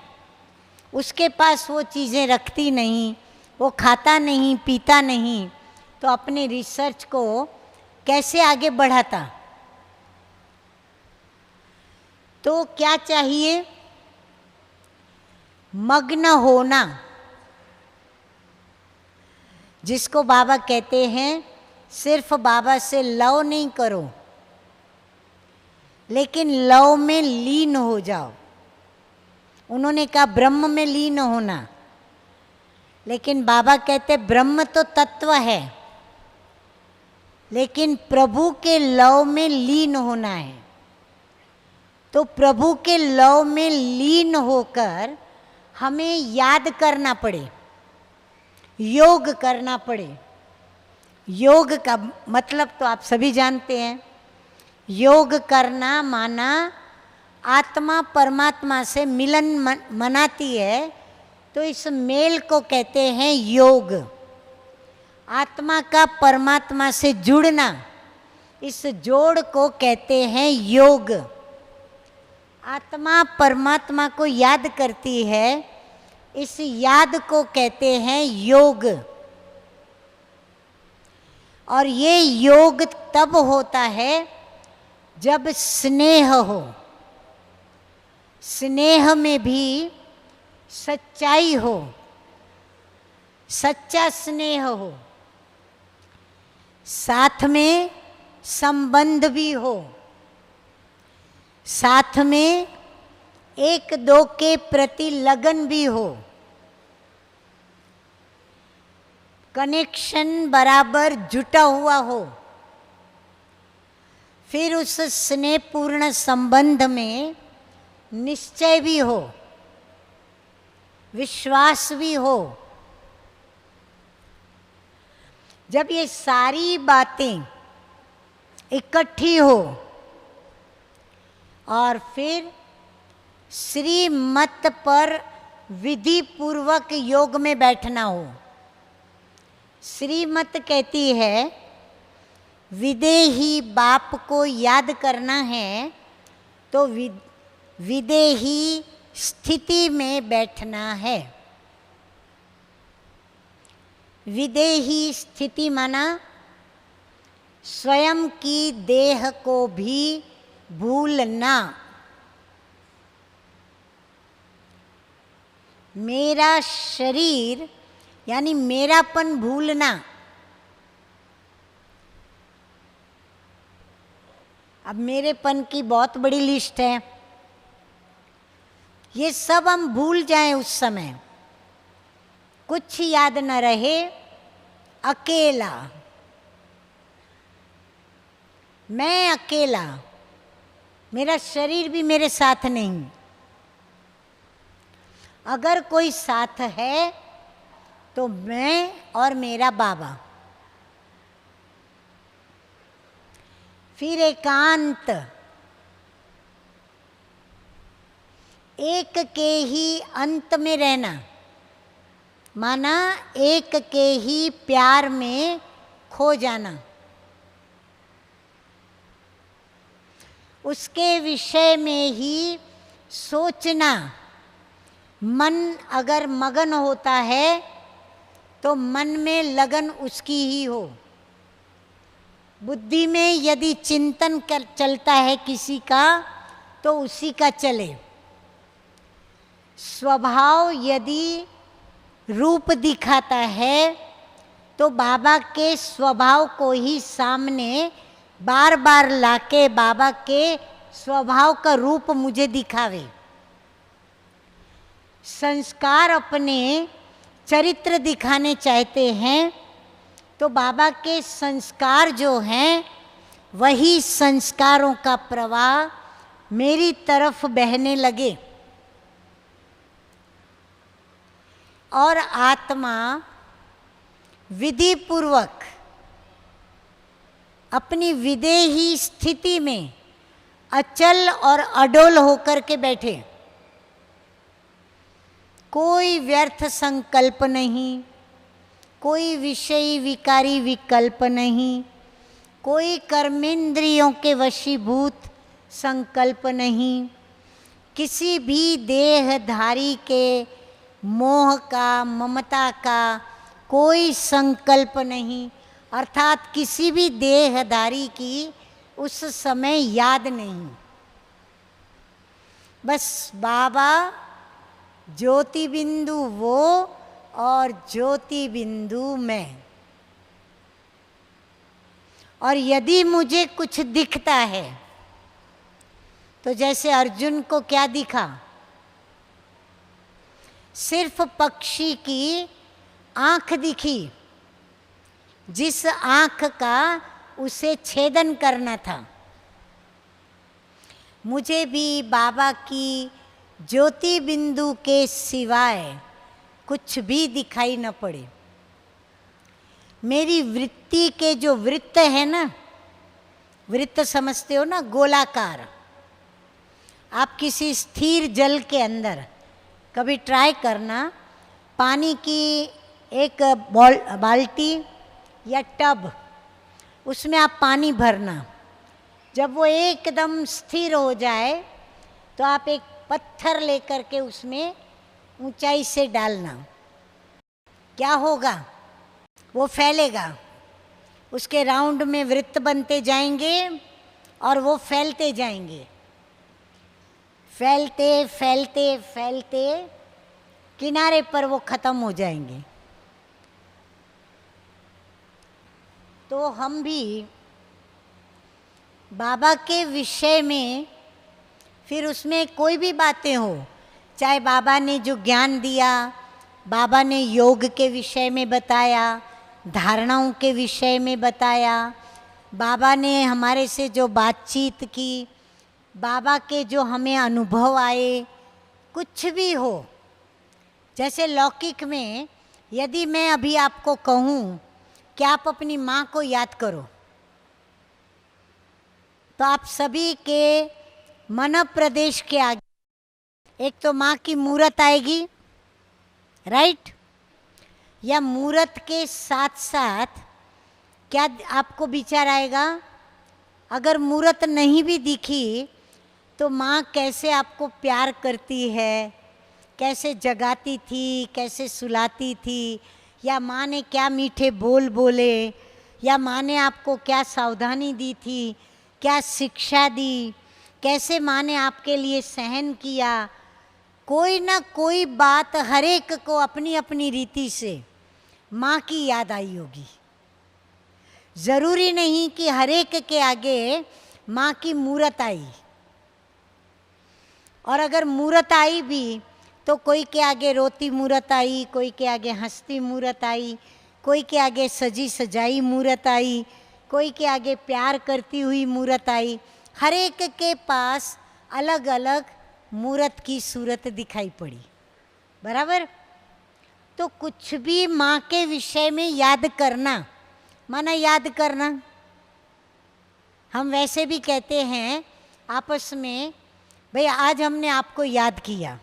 उसके पास वो चीज़ें रखती नहीं, वो खाता नहीं पीता नहीं, तो अपने रिसर्च को कैसे आगे बढ़ाता। तो क्या चाहिए? मग्न होना, जिसको बाबा कहते हैं सिर्फ बाबा से लव नहीं करो, लेकिन लव में लीन हो जाओ। उन्होंने कहा ब्रह्म में लीन होना, लेकिन बाबा कहते ब्रह्म तो तत्व है, लेकिन प्रभु के लव में लीन होना है। तो प्रभु के लव में लीन होकर हमें याद करना पड़े, योग करना पड़े। योग का मतलब तो आप सभी जानते हैं। योग करना माना आत्मा परमात्मा से मिलन मनाती है, तो इस मेल को कहते हैं योग। आत्मा का परमात्मा से जुड़ना, इस जोड़ को कहते हैं योग। आत्मा परमात्मा को याद करती है, इस याद को कहते हैं योग। और ये योग तब होता है जब स्नेह हो, स्नेह में भी सच्चाई हो, सच्चा स्नेह हो, साथ में संबंध भी हो, साथ में एक दो के प्रति लगन भी हो, कनेक्शन बराबर जुटा हुआ हो। फिर उस स्नेहपूर्ण संबंध में निश्चय भी हो, विश्वास भी हो। जब ये सारी बातें इकट्ठी हो और फिर श्रीमत पर विधि पूर्वक योग में बैठना हो। श्रीमत कहती है विदेही बाप को याद करना है, तो विदेही स्थिति में बैठना है। विदेही स्थिति माना स्वयं की देह को भी भूलना। मेरा शरीर यानी मेरापन भूलना। अब मेरेपन की बहुत बड़ी लिस्ट है, ये सब हम भूल जाएं उस समय, कुछ याद न रहे, अकेला, मैं अकेला, मेरा शरीर भी मेरे साथ नहीं। अगर कोई साथ है तो मैं और मेरा बाबा। फिर एकांत, एक के ही अंत में रहना, माना एक के ही प्यार में खो जाना। उसके विषय में ही सोचना। मन अगर मगन होता है तो मन में लगन उसकी ही हो। बुद्धि में यदि चिंतन चलता है किसी का तो उसी का चले। स्वभाव यदि रूप दिखाता है तो बाबा के स्वभाव को ही सामने बार बार लाके बाबा के स्वभाव का रूप मुझे दिखावे। संस्कार अपने चरित्र दिखाने चाहते हैं तो बाबा के संस्कार जो हैं वही संस्कारों का प्रवाह मेरी तरफ बहने लगे। और आत्मा विधि पूर्वक अपनी विदेही स्थिति में अचल और अडोल होकर के बैठे। कोई व्यर्थ संकल्प नहीं, कोई विषयी विकारी विकल्प नहीं, कोई कर्मेंद्रियों के वशीभूत संकल्प नहीं, किसी भी देहधारी के मोह का, ममता का कोई संकल्प नहीं, अर्थात किसी भी देहधारी की उस समय याद नहीं। बस बाबा ज्योति बिंदु वो और ज्योति बिंदु मैं। और यदि मुझे कुछ दिखता है तो जैसे अर्जुन को क्या दिखा? सिर्फ पक्षी की आंख दिखी, जिस आंख का उसे छेदन करना था। मुझे भी बाबा की ज्योति बिंदु के सिवाय कुछ भी दिखाई न पड़े। मेरी वृत्ति के जो वृत्त है ना, वृत्त समझते हो ना, गोलाकार। आप किसी स्थिर जल के अंदर कभी ट्राई करना, पानी की एक बाल्टी या टब, उसमें आप पानी भरना। जब वो एकदम स्थिर हो जाए तो आप एक पत्थर लेकर के उसमें ऊंचाई से डालना। क्या होगा? वो फैलेगा, उसके राउंड में वृत्त बनते जाएंगे और वो फैलते जाएंगे। फैलते फैलते फैलते किनारे पर वो खत्म हो जाएंगे। तो हम भी बाबा के विषय में, फिर उसमें कोई भी बातें हो, चाहे बाबा ने जो ज्ञान दिया, बाबा ने योग के विषय में बताया, धारणाओं के विषय में बताया, बाबा ने हमारे से जो बातचीत की, बाबा के जो हमें अनुभव आए, कुछ भी हो। जैसे लौकिक में यदि मैं अभी आपको कहूँ कि आप अपनी माँ को याद करो, तो आप सभी के मन प्रदेश के आगे एक तो माँ की मूरत आएगी, राइट? या मूरत के साथ साथ क्या आपको विचार आएगा? अगर मूरत नहीं भी दिखी तो माँ कैसे आपको प्यार करती है, कैसे जगाती थी, कैसे सुलाती थी, या माँ ने क्या मीठे बोल बोले, या माँ ने आपको क्या सावधानी दी थी, क्या शिक्षा दी, कैसे माँ ने आपके लिए सहन किया। कोई ना कोई बात हर एक को अपनी अपनी रीति से माँ की याद आई होगी। ज़रूरी नहीं कि हर एक के आगे माँ की मूरत आई, और अगर मूरत आई भी तो कोई के आगे रोती मूरत आई, कोई के आगे हंसती मूरत आई, कोई के आगे सजी सजाई मूरत आई, कोई के आगे प्यार करती हुई मूरत आई। हर एक के पास अलग अलग मूरत की सूरत दिखाई पड़ी, बराबर? तो कुछ भी माँ के विषय में याद करना माना याद करना। हम वैसे भी कहते हैं आपस में, भाई आज हमने आपको याद किया।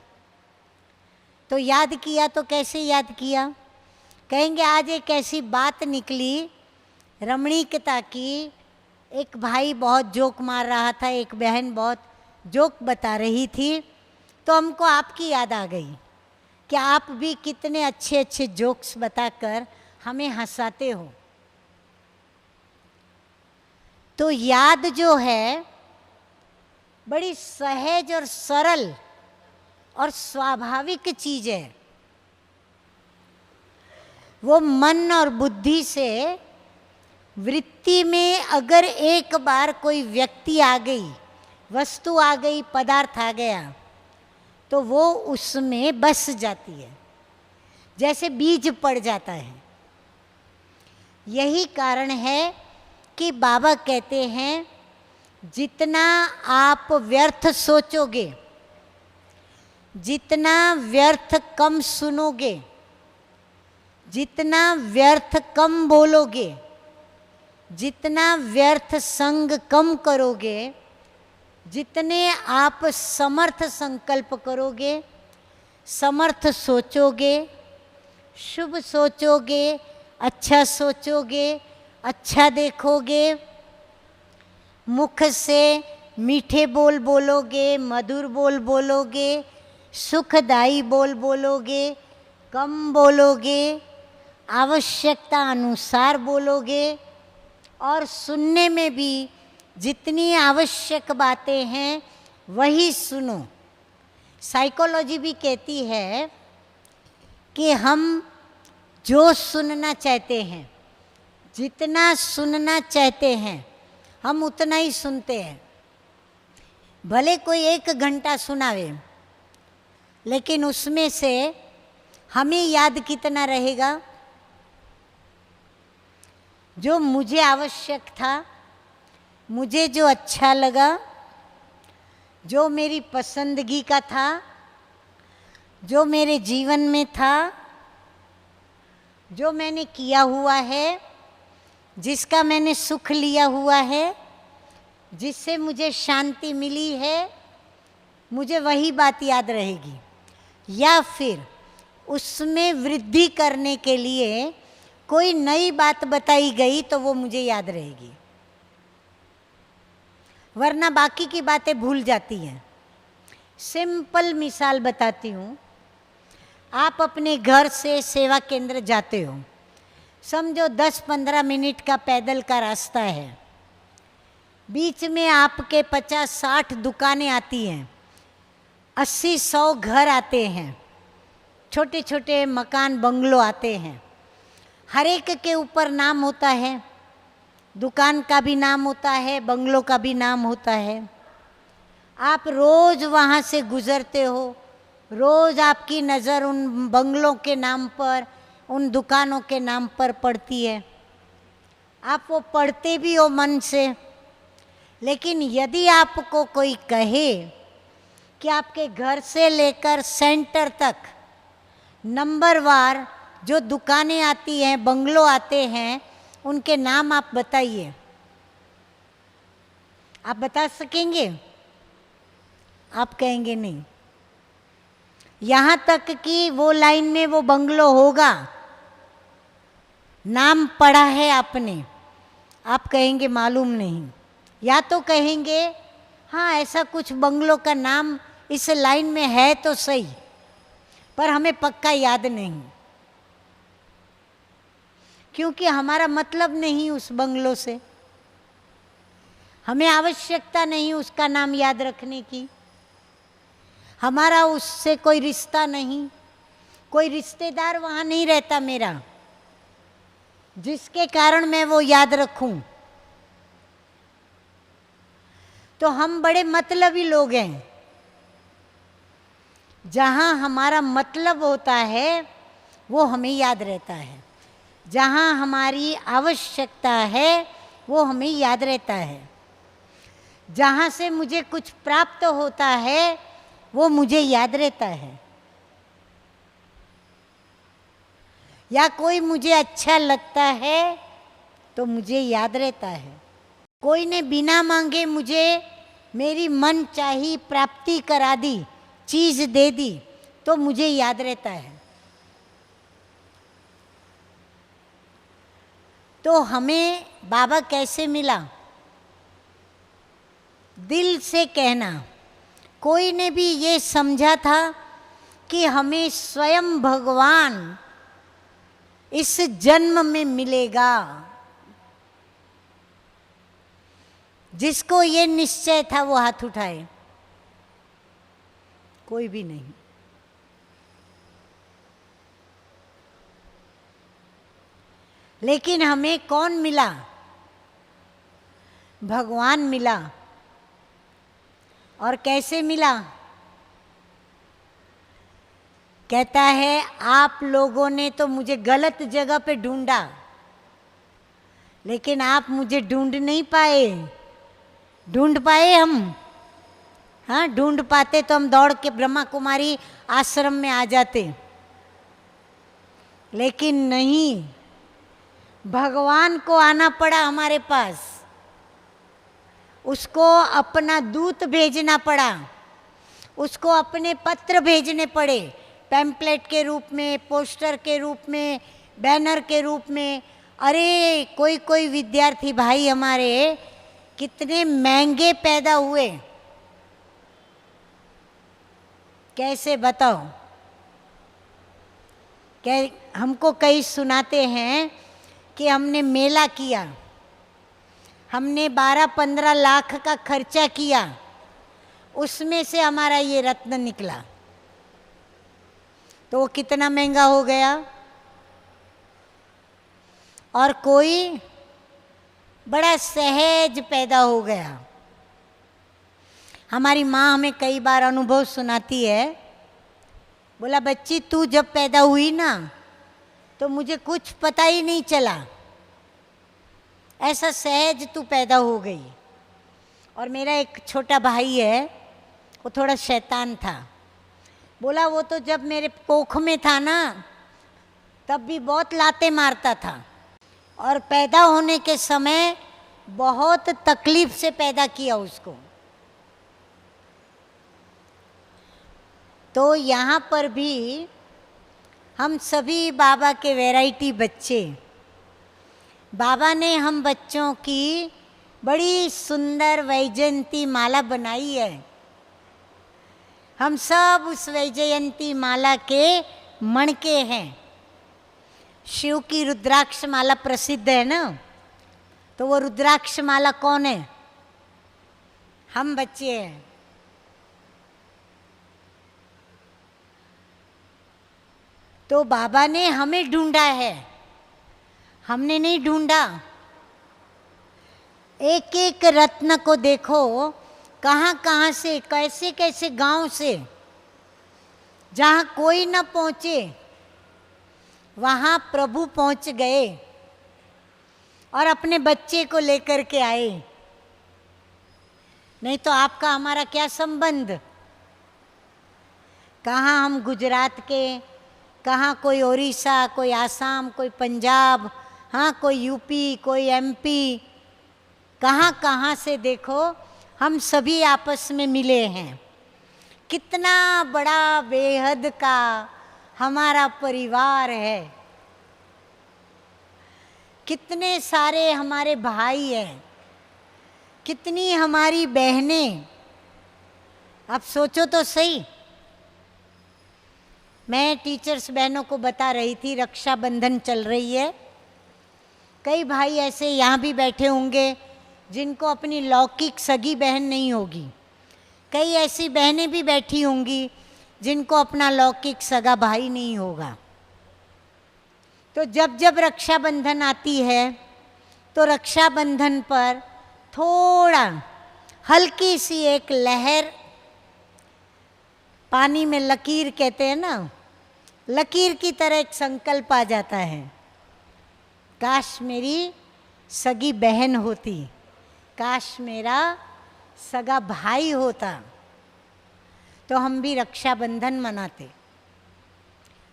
तो याद किया तो कैसे याद किया? कहेंगे आज एक ऐसी बात निकली रमणीकता की, एक भाई बहुत जोक मार रहा था, एक बहन बहुत जोक बता रही थी, तो हमको आपकी याद आ गई कि आप भी कितने अच्छे अच्छे जोक्स बताकर हमें हंसाते हो। तो याद जो है बड़ी सहज और सरल और स्वाभाविक चीज है। वो मन और बुद्धि से वृत्ति में अगर एक बार कोई व्यक्ति आ गई, वस्तु आ गई, पदार्थ आ गया, तो वो उसमें बस जाती है, जैसे बीज पड़ जाता है। यही कारण है कि बाबा कहते हैं जितना आप व्यर्थ सोचोगे, जितना व्यर्थ कम सुनोगे, जितना व्यर्थ कम बोलोगे, जितना व्यर्थ संग कम करोगे, जितने आप समर्थ संकल्प करोगे, समर्थ सोचोगे, शुभ सोचोगे, अच्छा सोचोगे, अच्छा देखोगे, मुख से मीठे बोल बोलोगे, मधुर बोल बोलोगे, सुखदायी बोल बोलोगे, कम बोलोगे, आवश्यकता अनुसार बोलोगे, और सुनने में भी जितनी आवश्यक बातें हैं वही सुनो। साइकोलॉजी भी कहती है कि हम जो सुनना चाहते हैं, जितना सुनना चाहते हैं, हम उतना ही सुनते हैं। भले कोई 1 घंटा सुनावे, लेकिन उसमें से हमें याद कितना रहेगा? जो मुझे आवश्यक था, मुझे जो अच्छा लगा, जो मेरी पसंदगी का था, जो मेरे जीवन में था, जो मैंने किया हुआ है, जिसका मैंने सुख लिया हुआ है, जिससे मुझे शांति मिली है, मुझे वही बात याद रहेगी। या फिर उसमें वृद्धि करने के लिए कोई नई बात बताई गई तो वो मुझे याद रहेगी, वरना बाकी की बातें भूल जाती हैं। सिंपल मिसाल बताती हूँ। आप अपने घर से सेवा केंद्र जाते हो, समझो 10-15 मिनट का पैदल का रास्ता है। बीच में आपके 50-60 दुकानें आती हैं, 80-100 घर आते हैं, छोटे छोटे मकान बंगलो आते हैं। हर एक के ऊपर नाम होता है, दुकान का भी नाम होता है, बंगलों का भी नाम होता है। आप रोज़ वहाँ से गुज़रते हो, रोज़ आपकी नज़र उन बंगलों के नाम पर, उन दुकानों के नाम पर पड़ती है। आप वो पढ़ते भी हो मन से। लेकिन यदि आपको कोई कहे कि आपके घर से लेकर सेंटर तक नंबरवार जो दुकानें आती हैं, बंगलो आते हैं, उनके नाम आप बताइए, आप बता सकेंगे? आप कहेंगे नहीं। यहाँ तक कि वो लाइन में वो बंगलो होगा, नाम पढ़ा है आपने, आप कहेंगे मालूम नहीं। या तो कहेंगे हाँ ऐसा कुछ बंगलों का नाम इस लाइन में है तो सही, पर हमें पक्का याद नहीं, क्योंकि हमारा मतलब नहीं उस बंगलों से, हमें आवश्यकता नहीं उसका नाम याद रखने की, हमारा उससे कोई रिश्ता नहीं, कोई रिश्तेदार वहाँ नहीं रहता मेरा जिसके कारण मैं वो याद रखूं। तो हम बड़े मतलबी लोग हैं। जहाँ हमारा मतलब होता है वो हमें याद रहता है, जहाँ हमारी आवश्यकता है वो हमें याद रहता है, जहाँ से मुझे कुछ प्राप्त होता है वो मुझे याद रहता है, या कोई मुझे अच्छा लगता है तो मुझे याद रहता है। कोई ने बिना मांगे मुझे मेरी मन चाही प्राप्ति करा दी, चीज़ दे दी, तो मुझे याद रहता है। तो हमें बाबा कैसे मिला? दिल से कहना। कोई ने भी ये समझा था कि हमें स्वयं भगवान इस जन्म में मिलेगा। जिसको ये निश्चय था वो हाथ उठाए। कोई भी नहीं। लेकिन हमें कौन मिला? भगवान मिला। और कैसे मिला? कहता है आप लोगों ने तो मुझे गलत जगह पे ढूंढा, लेकिन आप मुझे ढूंढ नहीं पाए। ढूंढ पाए हम? हाँ, ढूंढ पाते तो हम दौड़ के ब्रह्मा कुमारी आश्रम में आ जाते, लेकिन नहीं, भगवान को आना पड़ा हमारे पास। उसको अपना दूत भेजना पड़ा, उसको अपने पत्र भेजने पड़े, पैम्पलेट के रूप में, पोस्टर के रूप में, बैनर के रूप में। अरे कोई कोई विद्यार्थी भाई हमारे कितने महंगे पैदा हुए, कैसे बताओ। हमको कई सुनाते हैं कि हमने मेला किया, हमने 12-15 लाख का खर्चा किया, उसमें से हमारा ये रत्न निकला। तो वो कितना महंगा हो गया। और कोई बड़ा सहज पैदा हो गया। हमारी माँ हमें कई बार अनुभव सुनाती है, बोला बच्ची तू जब पैदा हुई ना तो मुझे कुछ पता ही नहीं चला, ऐसा सहज तू पैदा हो गई। और मेरा एक छोटा भाई है, वो थोड़ा शैतान था। बोला वो तो जब मेरे कोख में था ना तब भी बहुत लाते मारता था, और पैदा होने के समय बहुत तकलीफ से पैदा किया उसको। तो यहाँ पर भी हम सभी बाबा के वैरायटी बच्चे, बाबा ने हम बच्चों की बड़ी सुंदर वैजयंती माला बनाई है। हम सब उस वैजयंती माला के मणके हैं। शिव की रुद्राक्ष माला प्रसिद्ध है ना, तो वो रुद्राक्ष माला कौन है? हम बच्चे हैं। तो बाबा ने हमें ढूंढा है, हमने नहीं ढूंढा। एक एक रत्न को देखो, कहाँ कहाँ से, कैसे कैसे गांव से, जहाँ कोई न पहुँचे वहाँ प्रभु पहुँच गए और अपने बच्चे को लेकर के आए। नहीं तो आपका हमारा क्या संबंध। कहाँ हम गुजरात के, कहाँ कोई उड़ीसा, कोई आसाम, कोई पंजाब, हाँ कोई यूपी, कोई एमपी, कहाँ कहाँ से देखो हम सभी आपस में मिले हैं। कितना बड़ा बेहद का हमारा परिवार है, कितने सारे हमारे भाई हैं, कितनी हमारी बहनें। आप सोचो तो सही। मैं टीचर्स बहनों को बता रही थी, रक्षाबंधन चल रही है। कई भाई ऐसे यहाँ भी बैठे होंगे जिनको अपनी लौकिक सगी बहन नहीं होगी। कई ऐसी बहनें भी बैठी होंगी जिनको अपना लौकिक सगा भाई नहीं होगा। तो जब जब रक्षाबंधन आती है तो रक्षाबंधन पर थोड़ा हल्की सी एक लहर, पानी में लकीर कहते हैं ना, लकीर की तरह एक संकल्प आ जाता है, काश मेरी सगी बहन होती, काश मेरा सगा भाई होता, तो हम भी रक्षाबंधन मनाते।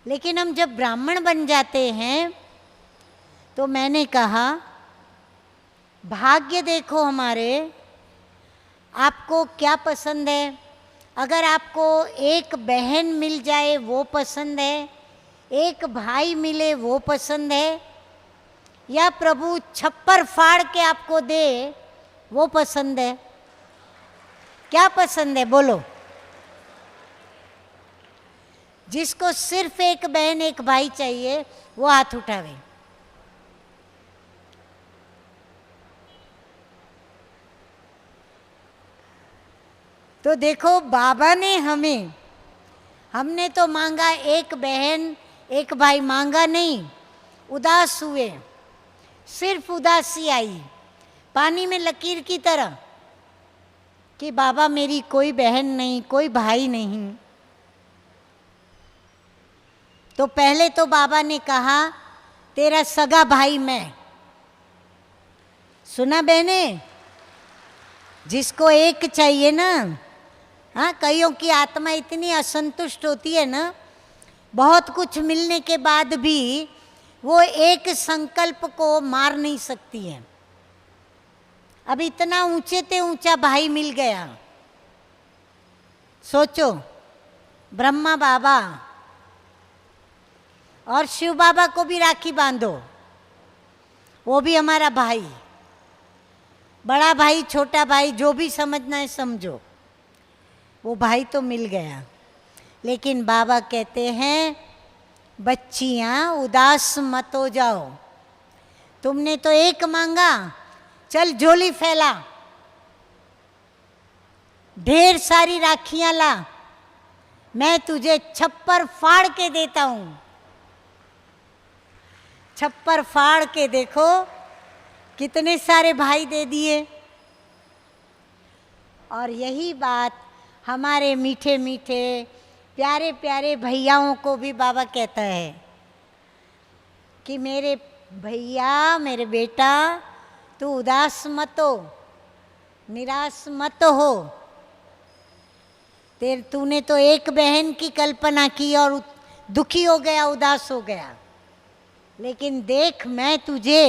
लेकिन हम जब ब्राह्मण बन जाते हैं तो मैंने कहा भाग्य देखो हमारे, आपको क्या पसंद है। अगर आपको एक बहन मिल जाए वो पसंद है, एक भाई मिले वो पसंद है, या प्रभु छप्पर फाड़ के आपको दे वो पसंद है। क्या पसंद है बोलो। जिसको सिर्फ एक बहन एक भाई चाहिए वो हाथ उठावे। तो देखो बाबा ने हमें, हमने तो मांगा एक बहन एक भाई, मांगा नहीं, उदास हुए, सिर्फ उदासी आई पानी में लकीर की तरह कि बाबा मेरी कोई बहन नहीं, कोई भाई नहीं। तो पहले तो बाबा ने कहा तेरा सगा भाई मैं। सुना बहने, जिसको एक चाहिए ना, हाँ कईयों की आत्मा इतनी असंतुष्ट होती है ना, बहुत कुछ मिलने के बाद भी वो एक संकल्प को मार नहीं सकती है। अब इतना ऊंचे ते ऊंचा भाई मिल गया। सोचो ब्रह्मा बाबा, और शिव बाबा को भी राखी बांधो, वो भी हमारा भाई, बड़ा भाई छोटा भाई जो भी समझना है समझो, वो भाई तो मिल गया। लेकिन बाबा कहते हैं बच्चियां उदास मत हो जाओ, तुमने तो एक मांगा, चल झोली फैला, ढेर सारी राखियां ला, मैं तुझे छप्पर फाड़ के देता हूं। छप्पर फाड़ के देखो कितने सारे भाई दे दिए। और यही बात हमारे मीठे मीठे प्यारे प्यारे भैयाओं को भी बाबा कहता है कि मेरे भैया, मेरे बेटा, तू उदास मत हो, निराश मत हो। तूने तो एक बहन की कल्पना की और दुखी हो गया, उदास हो गया, लेकिन देख मैं तुझे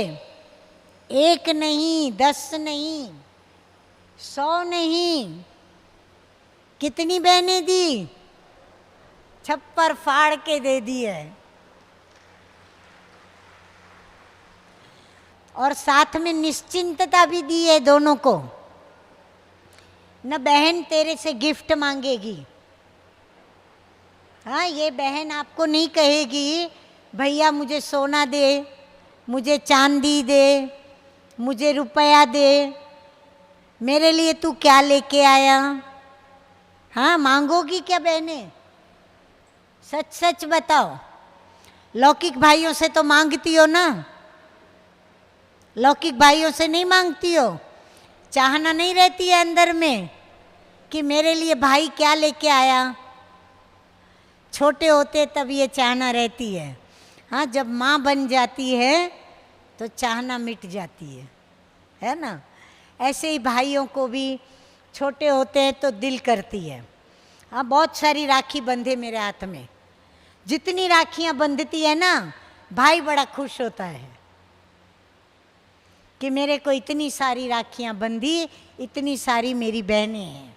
1 नहीं, 10 नहीं, 100 नहीं, कितनी बहनें दी, छप्पर फाड़ के दे दी है। और साथ में निश्चिंतता भी दी है दोनों को। न बहन तेरे से गिफ्ट मांगेगी, हाँ, ये बहन आपको नहीं कहेगी भैया मुझे सोना दे, मुझे चांदी दे, मुझे रुपया दे, मेरे लिए तू क्या लेके आया। हाँ, मांगोगी क्या बहनें? सच सच बताओ। लौकिक भाइयों से तो मांगती हो ना, लौकिक भाइयों से नहीं मांगती हो? चाहना नहीं रहती है अंदर में कि मेरे लिए भाई क्या लेके आया? छोटे होते तब ये चाहना रहती है। हाँ, जब माँ बन जाती है तो चाहना मिट जाती है ना। ऐसे ही भाइयों को भी छोटे होते हैं तो दिल करती है। हाँ, बहुत सारी राखी बंधे मेरे हाथ में, जितनी राखियाँ बंधती है ना भाई बड़ा खुश होता है कि मेरे को इतनी सारी राखियाँ बंधी, इतनी सारी मेरी बहनें हैं।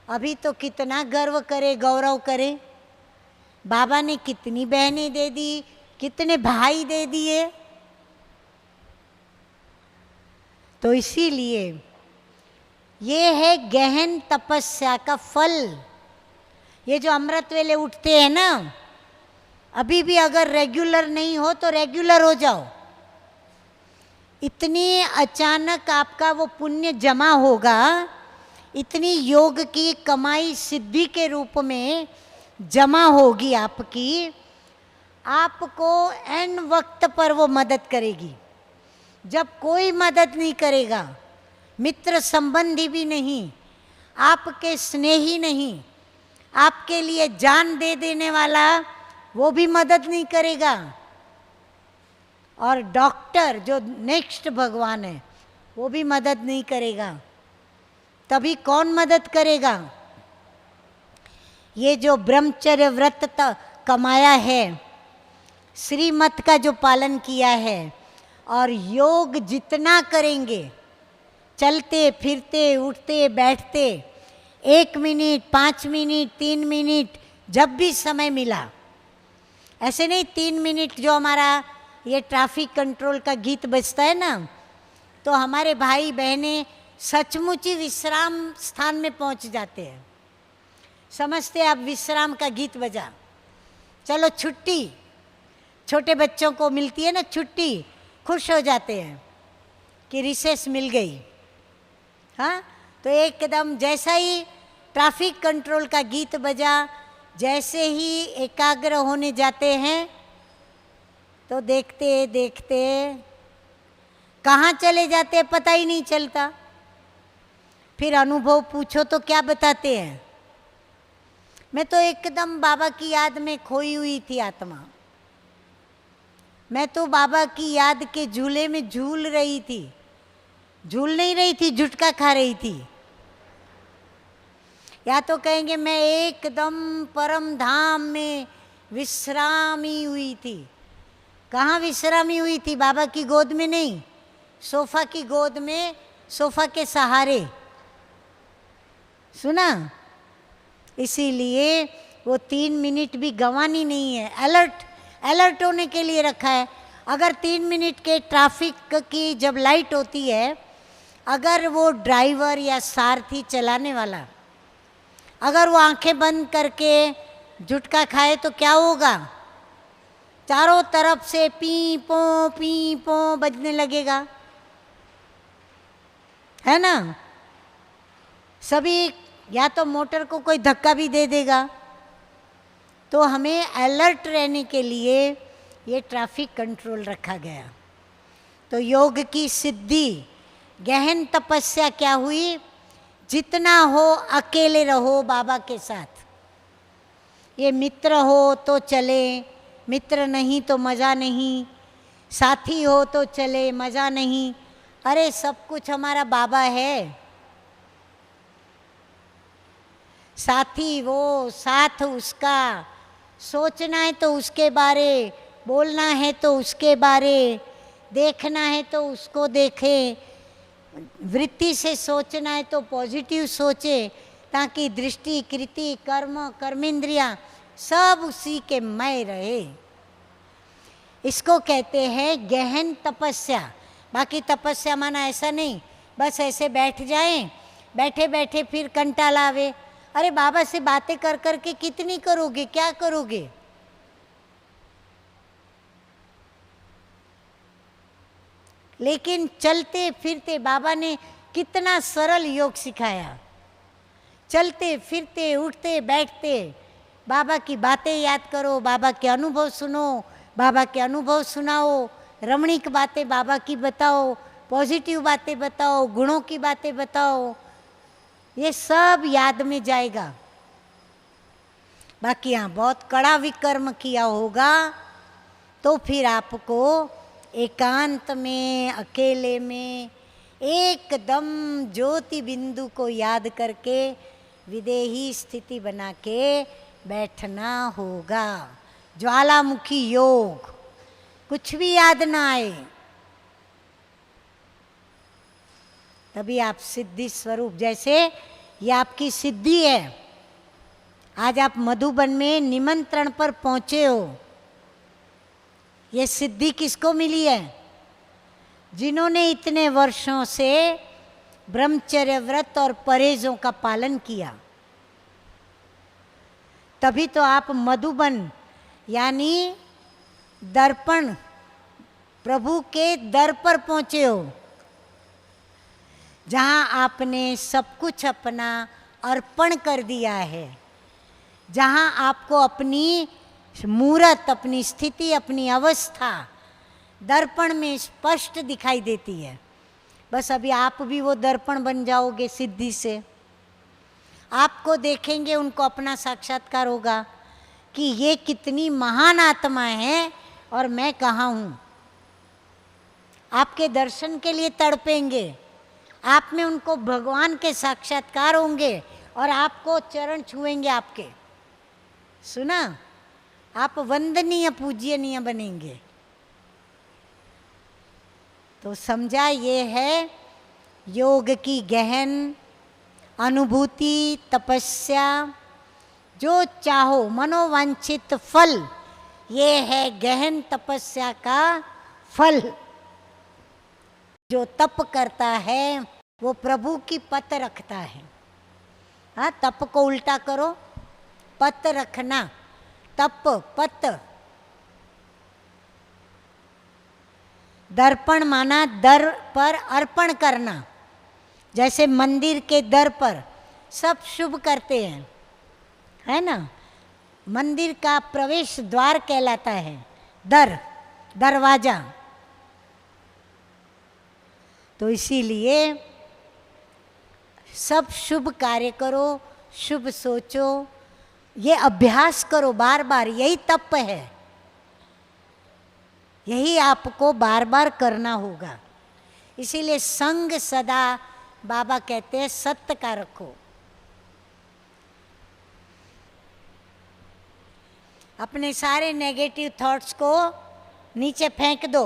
अभी तो कितना गर्व करे, गौरव करे, बाबा ने कितनी बहनें दे दी, कितने भाई दे दिए। तो इसीलिए ये है गहन तपस्या का फल। ये जो अमृत वेले उठते हैं ना, अभी भी अगर रेगुलर नहीं हो तो रेगुलर हो जाओ। इतनी अचानक आपका वो पुण्य जमा होगा, इतनी योग की कमाई सिद्धि के रूप में जमा होगी आपकी, आपको एन वक्त पर वो मदद करेगी। जब कोई मदद नहीं करेगा, मित्र संबंधी भी नहीं, आपके स्नेही नहीं, आपके लिए जान दे देने वाला वो भी मदद नहीं करेगा, और डॉक्टर जो नेक्स्ट भगवान है वो भी मदद नहीं करेगा, तभी कौन मदद करेगा? ये जो ब्रह्मचर्य व्रत कमाया है, श्रीमत का जो पालन किया है, और योग जितना करेंगे, चलते फिरते उठते बैठते, 1 मिनट 5 मिनट 3 मिनट जब भी समय मिला, ऐसे नहीं 3 मिनट जो हमारा ये ट्रैफिक कंट्रोल का गीत बजता है ना, तो हमारे भाई बहनें सचमुच ही विश्राम स्थान में पहुंच जाते हैं। समझते आप विश्राम का गीत बजा, चलो छुट्टी, छोटे बच्चों को मिलती है ना छुट्टी, खुश हो जाते हैं कि रिसेस मिल गई। हाँ, तो एकदम जैसा ही ट्रैफिक कंट्रोल का गीत बजा, जैसे ही एकाग्र होने जाते हैं तो देखते देखते कहाँ चले जाते हैं पता ही नहीं चलता। फिर अनुभव पूछो तो क्या बताते हैं, मैं तो एकदम बाबा की याद में खोई हुई थी आत्मा, मैं तो बाबा की याद के झूले में झूल रही थी, झूल नहीं रही थी, झुटका खा रही थी। या तो कहेंगे मैं एकदम परम धाम में विश्रामी हुई थी। कहाँ विश्रामी हुई थी? बाबा की गोद में नहीं, सोफा की गोद में, सोफा के सहारे। सुना? इसीलिए वो 3 मिनट भी गंवानी नहीं है। अलर्ट अलर्ट होने के लिए रखा है। अगर 3 मिनट के ट्रैफिक की जब लाइट होती है, अगर वो ड्राइवर या सारथी चलाने वाला अगर वो आंखें बंद करके झुटका खाए तो क्या होगा? चारों तरफ से पी पो बजने लगेगा, है ना? सभी या तो मोटर को कोई धक्का भी दे देगा। तो हमें अलर्ट रहने के लिए ये ट्रैफिक कंट्रोल रखा गया। तो योग की सिद्धि, गहन तपस्या क्या हुई? जितना हो अकेले रहो बाबा के साथ। ये मित्र हो तो चले, मित्र नहीं तो मज़ा नहीं, साथी हो तो चले मज़ा नहीं। अरे सब कुछ हमारा बाबा है। साथी वो, साथ उसका, सोचना है तो उसके बारे, बोलना है तो उसके बारे, देखना है तो उसको देखे, वृत्ति से सोचना है तो पॉजिटिव सोचे, ताकि दृष्टि, कृति, कर्म, कर्मेंद्रियां सब उसी के मय रहे। इसको कहते हैं गहन तपस्या। बाकी तपस्या माना ऐसा नहीं बस ऐसे बैठ जाएं, बैठे बैठे फिर कंटाला आवे। अरे बाबा से बातें कर कर के कितनी करोगे, क्या करोगे? लेकिन चलते फिरते बाबा ने कितना सरल योग सिखाया। चलते फिरते उठते बैठते बाबा की बातें याद करो, बाबा के अनुभव सुनो, बाबा के अनुभव सुनाओ, रमणीक बातें बाबा की बताओ, पॉजिटिव बातें बताओ, गुणों की बातें बताओ, ये सब याद में जाएगा। बाकी यहाँ बहुत कड़ा विकर्म किया होगा तो फिर आपको एकांत में, अकेले में एकदम ज्योति बिंदु को याद करके विदेही स्थिति बना के बैठना होगा। ज्वालामुखी योग, कुछ भी याद ना आए तभी आप सिद्धि स्वरूप, जैसे ये आपकी सिद्धि है। आज आप मधुबन में निमंत्रण पर पहुंचे हो। ये सिद्धि किसको मिली है? जिन्होंने इतने वर्षों से ब्रह्मचर्य व्रत और परहेजों का पालन किया। तभी तो आप मधुबन यानी दर्पण, प्रभु के दर पर पहुंचे हो, जहाँ आपने सब कुछ अपना अर्पण कर दिया है, जहाँ आपको अपनी मूरत, अपनी स्थिति, अपनी अवस्था दर्पण में स्पष्ट दिखाई देती है। बस अभी आप भी वो दर्पण बन जाओगे सिद्धि से। आपको देखेंगे, उनको अपना साक्षात्कार होगा कि ये कितनी महान आत्मा है और मैं कहाँ हूँ। आपके दर्शन के लिए तड़पेंगे, आप में उनको भगवान के साक्षात्कार होंगे और आपको चरण छुएंगे आपके। सुना? आप वंदनीय पूज्यनीय बनेंगे। तो समझा, ये है योग की गहन अनुभूति, तपस्या। जो चाहो मनोवांछित फल, ये है गहन तपस्या का फल। जो तप करता है वो प्रभु की पत रखता है। हाँ, तप को उल्टा करो, पत रखना। तप, पत। दर्पण माना दर पर अर्पण करना। जैसे मंदिर के दर पर सब शुभ करते हैं, है ना? मंदिर का प्रवेश द्वार कहलाता है दर, दरवाजा। तो इसीलिए सब शुभ कार्य करो, शुभ सोचो, ये अभ्यास करो बार बार। यही तप है, यही आपको बार बार करना होगा। इसीलिए संग सदा बाबा कहते हैं सत्य का रखो। अपने सारे नेगेटिव थॉट्स को नीचे फेंक दो।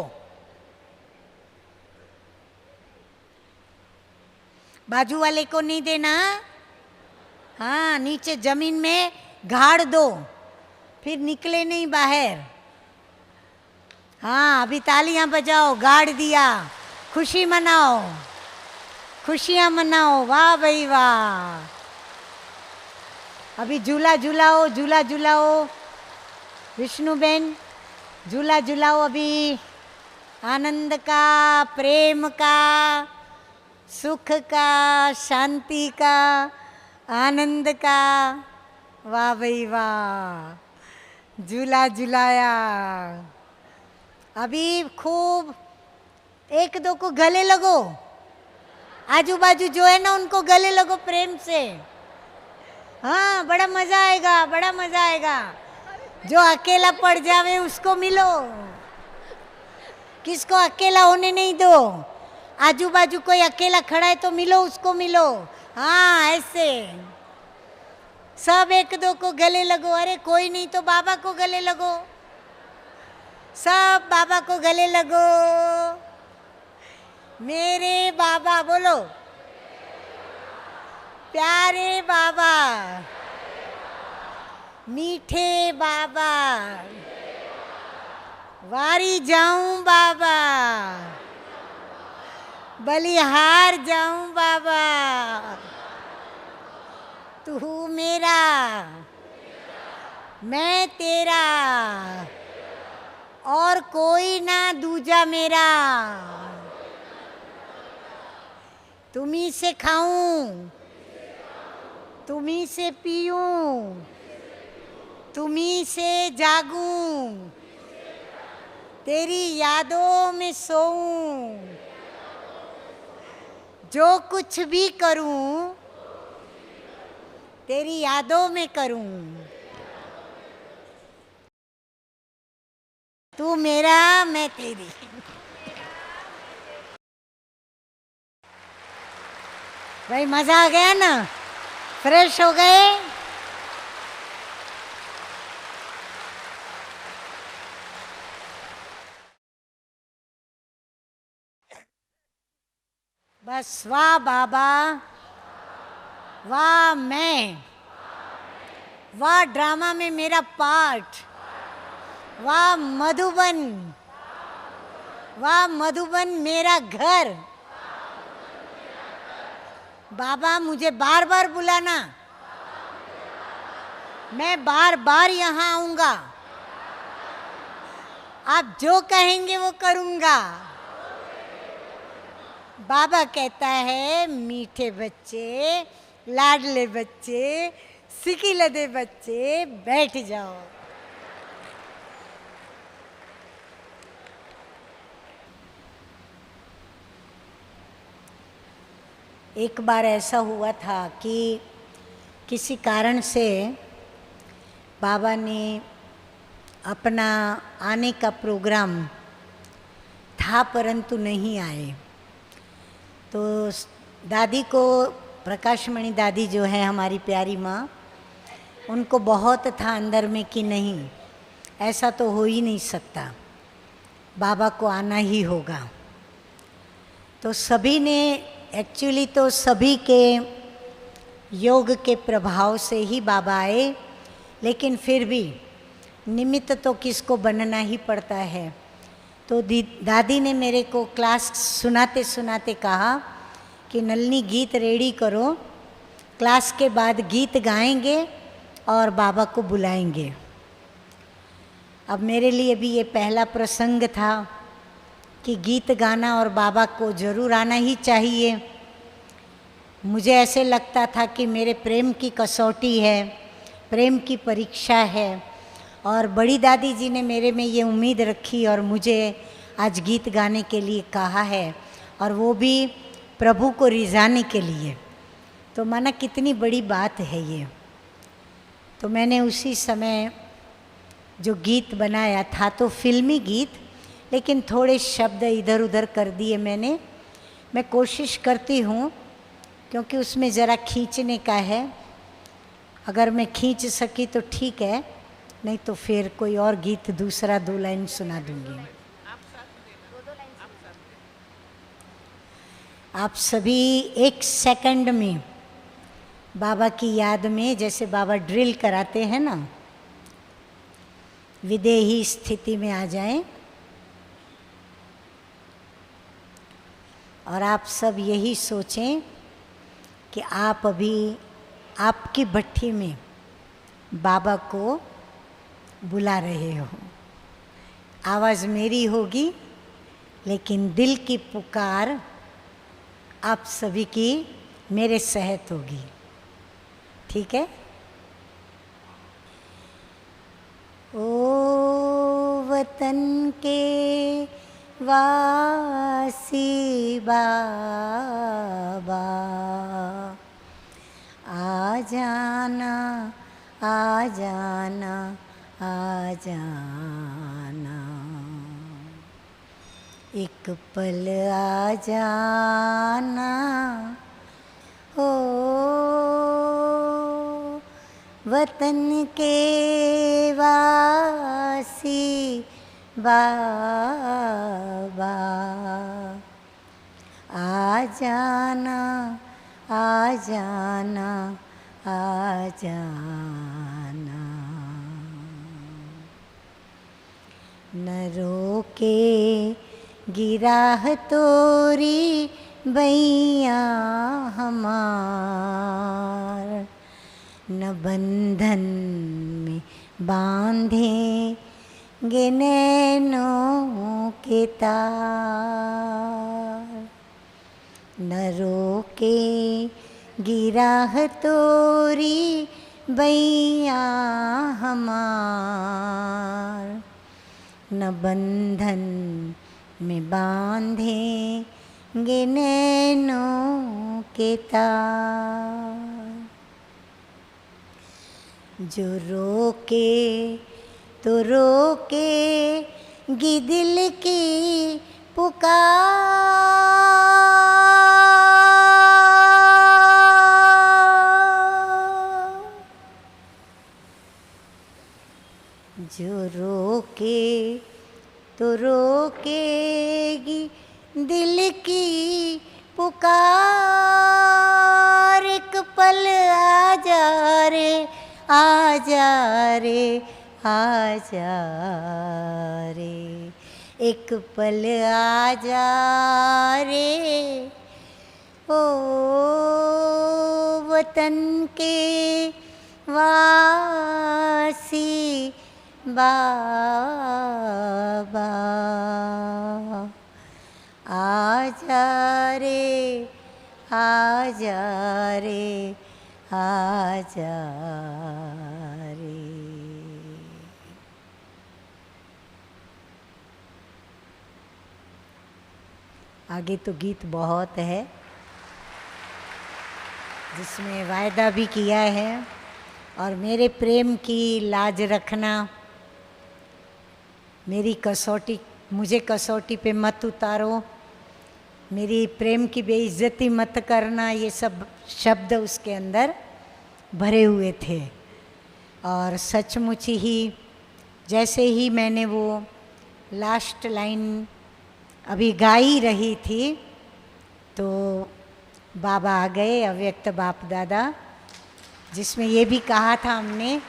बाजू वाले को नहीं देना। नीचे जमीन में गाड़ दो, फिर निकले नहीं बाहर। हाँ, अभी तालियां बजाओ, गाड़ दिया, खुशी मनाओ, खुशियां मनाओ। वाह भाई वाह। अभी झूला झूलाओ, झूला झूलाओ विष्णु बेन, झूला झूलाओ अभी। आनंद का, प्रेम का, सुख का, शांति का, आनंद का। वाह भाई वाह, झूला झुलाया। अभी खूब एक दो को गले लगो, आजू बाजू जो है ना उनको गले लगो प्रेम से। हाँ, बड़ा मजा आएगा, बड़ा मजा आएगा। जो अकेला पड़ जावे उसको मिलो, किसको अकेला होने नहीं दो। आजू बाजू कोई अकेला खड़ा है तो मिलो, उसको मिलो। हाँ, ऐसे सब एक दो को गले लगो। अरे कोई नहीं तो बाबा को गले लगो, सब बाबा को गले लगो। मेरे बाबा बोलो, प्यारे बाबा, मीठे बाबा, वारी जाऊं बाबा, बलिहार जाऊं बाबा। तू मेरा, मैं तेरा, और कोई ना दूजा मेरा। तुम्ही से खाऊं, तुम्ही से पीऊं, तुम्ही से जागूं, तेरी यादों में सोऊं। जो कुछ भी करूं तेरी यादों में करूं। तू मेरा, मैं तेरी। भाई मजा आ गया ना, फ्रेश हो गए। बस वाह बाबा, वाह मैं, वाह ड्रामा में मेरा पार्ट, वाह मधुबन, वाह मधुबन मेरा घर। बाबा मुझे बार बार बुलाना, मैं बार बार यहाँ आऊंगा। आप जो कहेंगे वो करूंगा। बाबा कहता है, मीठे बच्चे, लाडले बच्चे, सिकिलदे बच्चे, बैठ जाओ। एक बार ऐसा हुआ था कि किसी कारण से बाबा ने अपना आने का प्रोग्राम था परंतु नहीं आए। तो दादी को, प्रकाशमणि दादी जो है हमारी प्यारी माँ, उनको बहुत था अंदर में कि नहीं, ऐसा तो हो ही नहीं सकता, बाबा को आना ही होगा। तो सभी ने, एक्चुअली तो सभी के योग के प्रभाव से ही बाबा आए, लेकिन फिर भी निमित्त तो किसको बनना ही पड़ता है। तो दादी ने मेरे को क्लास सुनाते सुनाते कहा कि नलनी गीत रेडी करो, क्लास के बाद गीत गाएंगे और बाबा को बुलाएंगे। अब मेरे लिए भी ये पहला प्रसंग था कि गीत गाना और बाबा को ज़रूर आना ही चाहिए। मुझे ऐसे लगता था कि मेरे प्रेम की कसौटी है, प्रेम की परीक्षा है, और बड़ी दादी जी ने मेरे में ये उम्मीद रखी और मुझे आज गीत गाने के लिए कहा है, और वो भी प्रभु को रिझाने के लिए। तो माना कितनी बड़ी बात है ये। तो मैंने उसी समय जो गीत बनाया था, तो फिल्मी गीत, लेकिन थोड़े शब्द इधर उधर कर दिए मैंने। मैं कोशिश करती हूँ क्योंकि उसमें ज़रा खींचने का है, अगर मैं खींच सकी तो ठीक है, नहीं तो फिर कोई और गीत दूसरा 2 लाइन सुना दूंगी। आप सभी 1 सेकंड में बाबा की याद में, जैसे बाबा ड्रिल कराते हैं ना, विदेही स्थिति में आ जाएं। और आप सब यही सोचें कि आप अभी आपकी भट्ठी में बाबा को बुला रहे हो। आवाज़ मेरी होगी लेकिन दिल की पुकार आप सभी की मेरे सहत होगी। ठीक है? ओ वतन के वासी बाबा, आ जाना आ जाना आ जाना, एक पल आ जाना हो वतन के वासी बाबा, आ जाना आ जाना आ जाना, न रोके गिराह तोरी बैया हमार, न बंधन में बांधेंगे नैनों के तार, न रोके गिराह तोरी बैया हमार, न बंधन में बांधेंगे नैनों के तार, जो रोके तो रोकेगी दिल की पुकार, जो रोके तो रोकेगी दिल की पुकार, एक पल आ जा रे आ जा रे आ जा रे, एक पल आ जा रे ओ वतन के वासी बाबा, आ जा रे आ जा रे आ जा रे। आगे तो गीत बहुत है जिसमें वायदा भी किया है, और मेरे प्रेम की लाज रखना, मेरी कसौटी, मुझे कसौटी पे मत उतारो, मेरी प्रेम की बेइज्जती मत करना, ये सब शब्द उसके अंदर भरे हुए थे। और सचमुच ही जैसे ही मैंने वो लास्ट लाइन अभी गाई रही थी तो बाबा आ गए, अव्यक्त बाप दादा, जिसमें ये भी कहा था हमने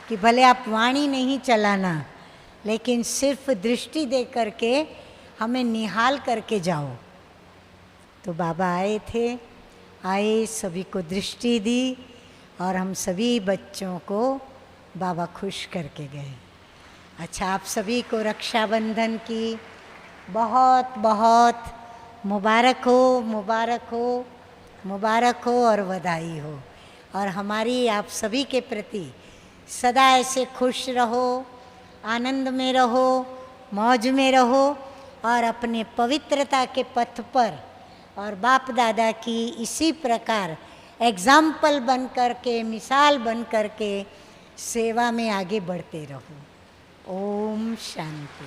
कि भले आप वाणी नहीं चलाना लेकिन सिर्फ दृष्टि दे करके हमें निहाल करके जाओ। तो बाबा आए थे, आए, सभी को दृष्टि दी और हम सभी बच्चों को बाबा खुश करके गए। अच्छा, आप सभी को रक्षाबंधन की बहुत बहुत मुबारक हो, मुबारक हो, मुबारक हो और बधाई हो। और हमारी आप सभी के प्रति सदा ऐसे खुश रहो, आनंद में रहो, मौज में रहो और अपने पवित्रता के पथ पर और बाप दादा की इसी प्रकार एग्जाम्पल बन कर के, मिसाल बन कर के सेवा में आगे बढ़ते रहो। ओम शांति।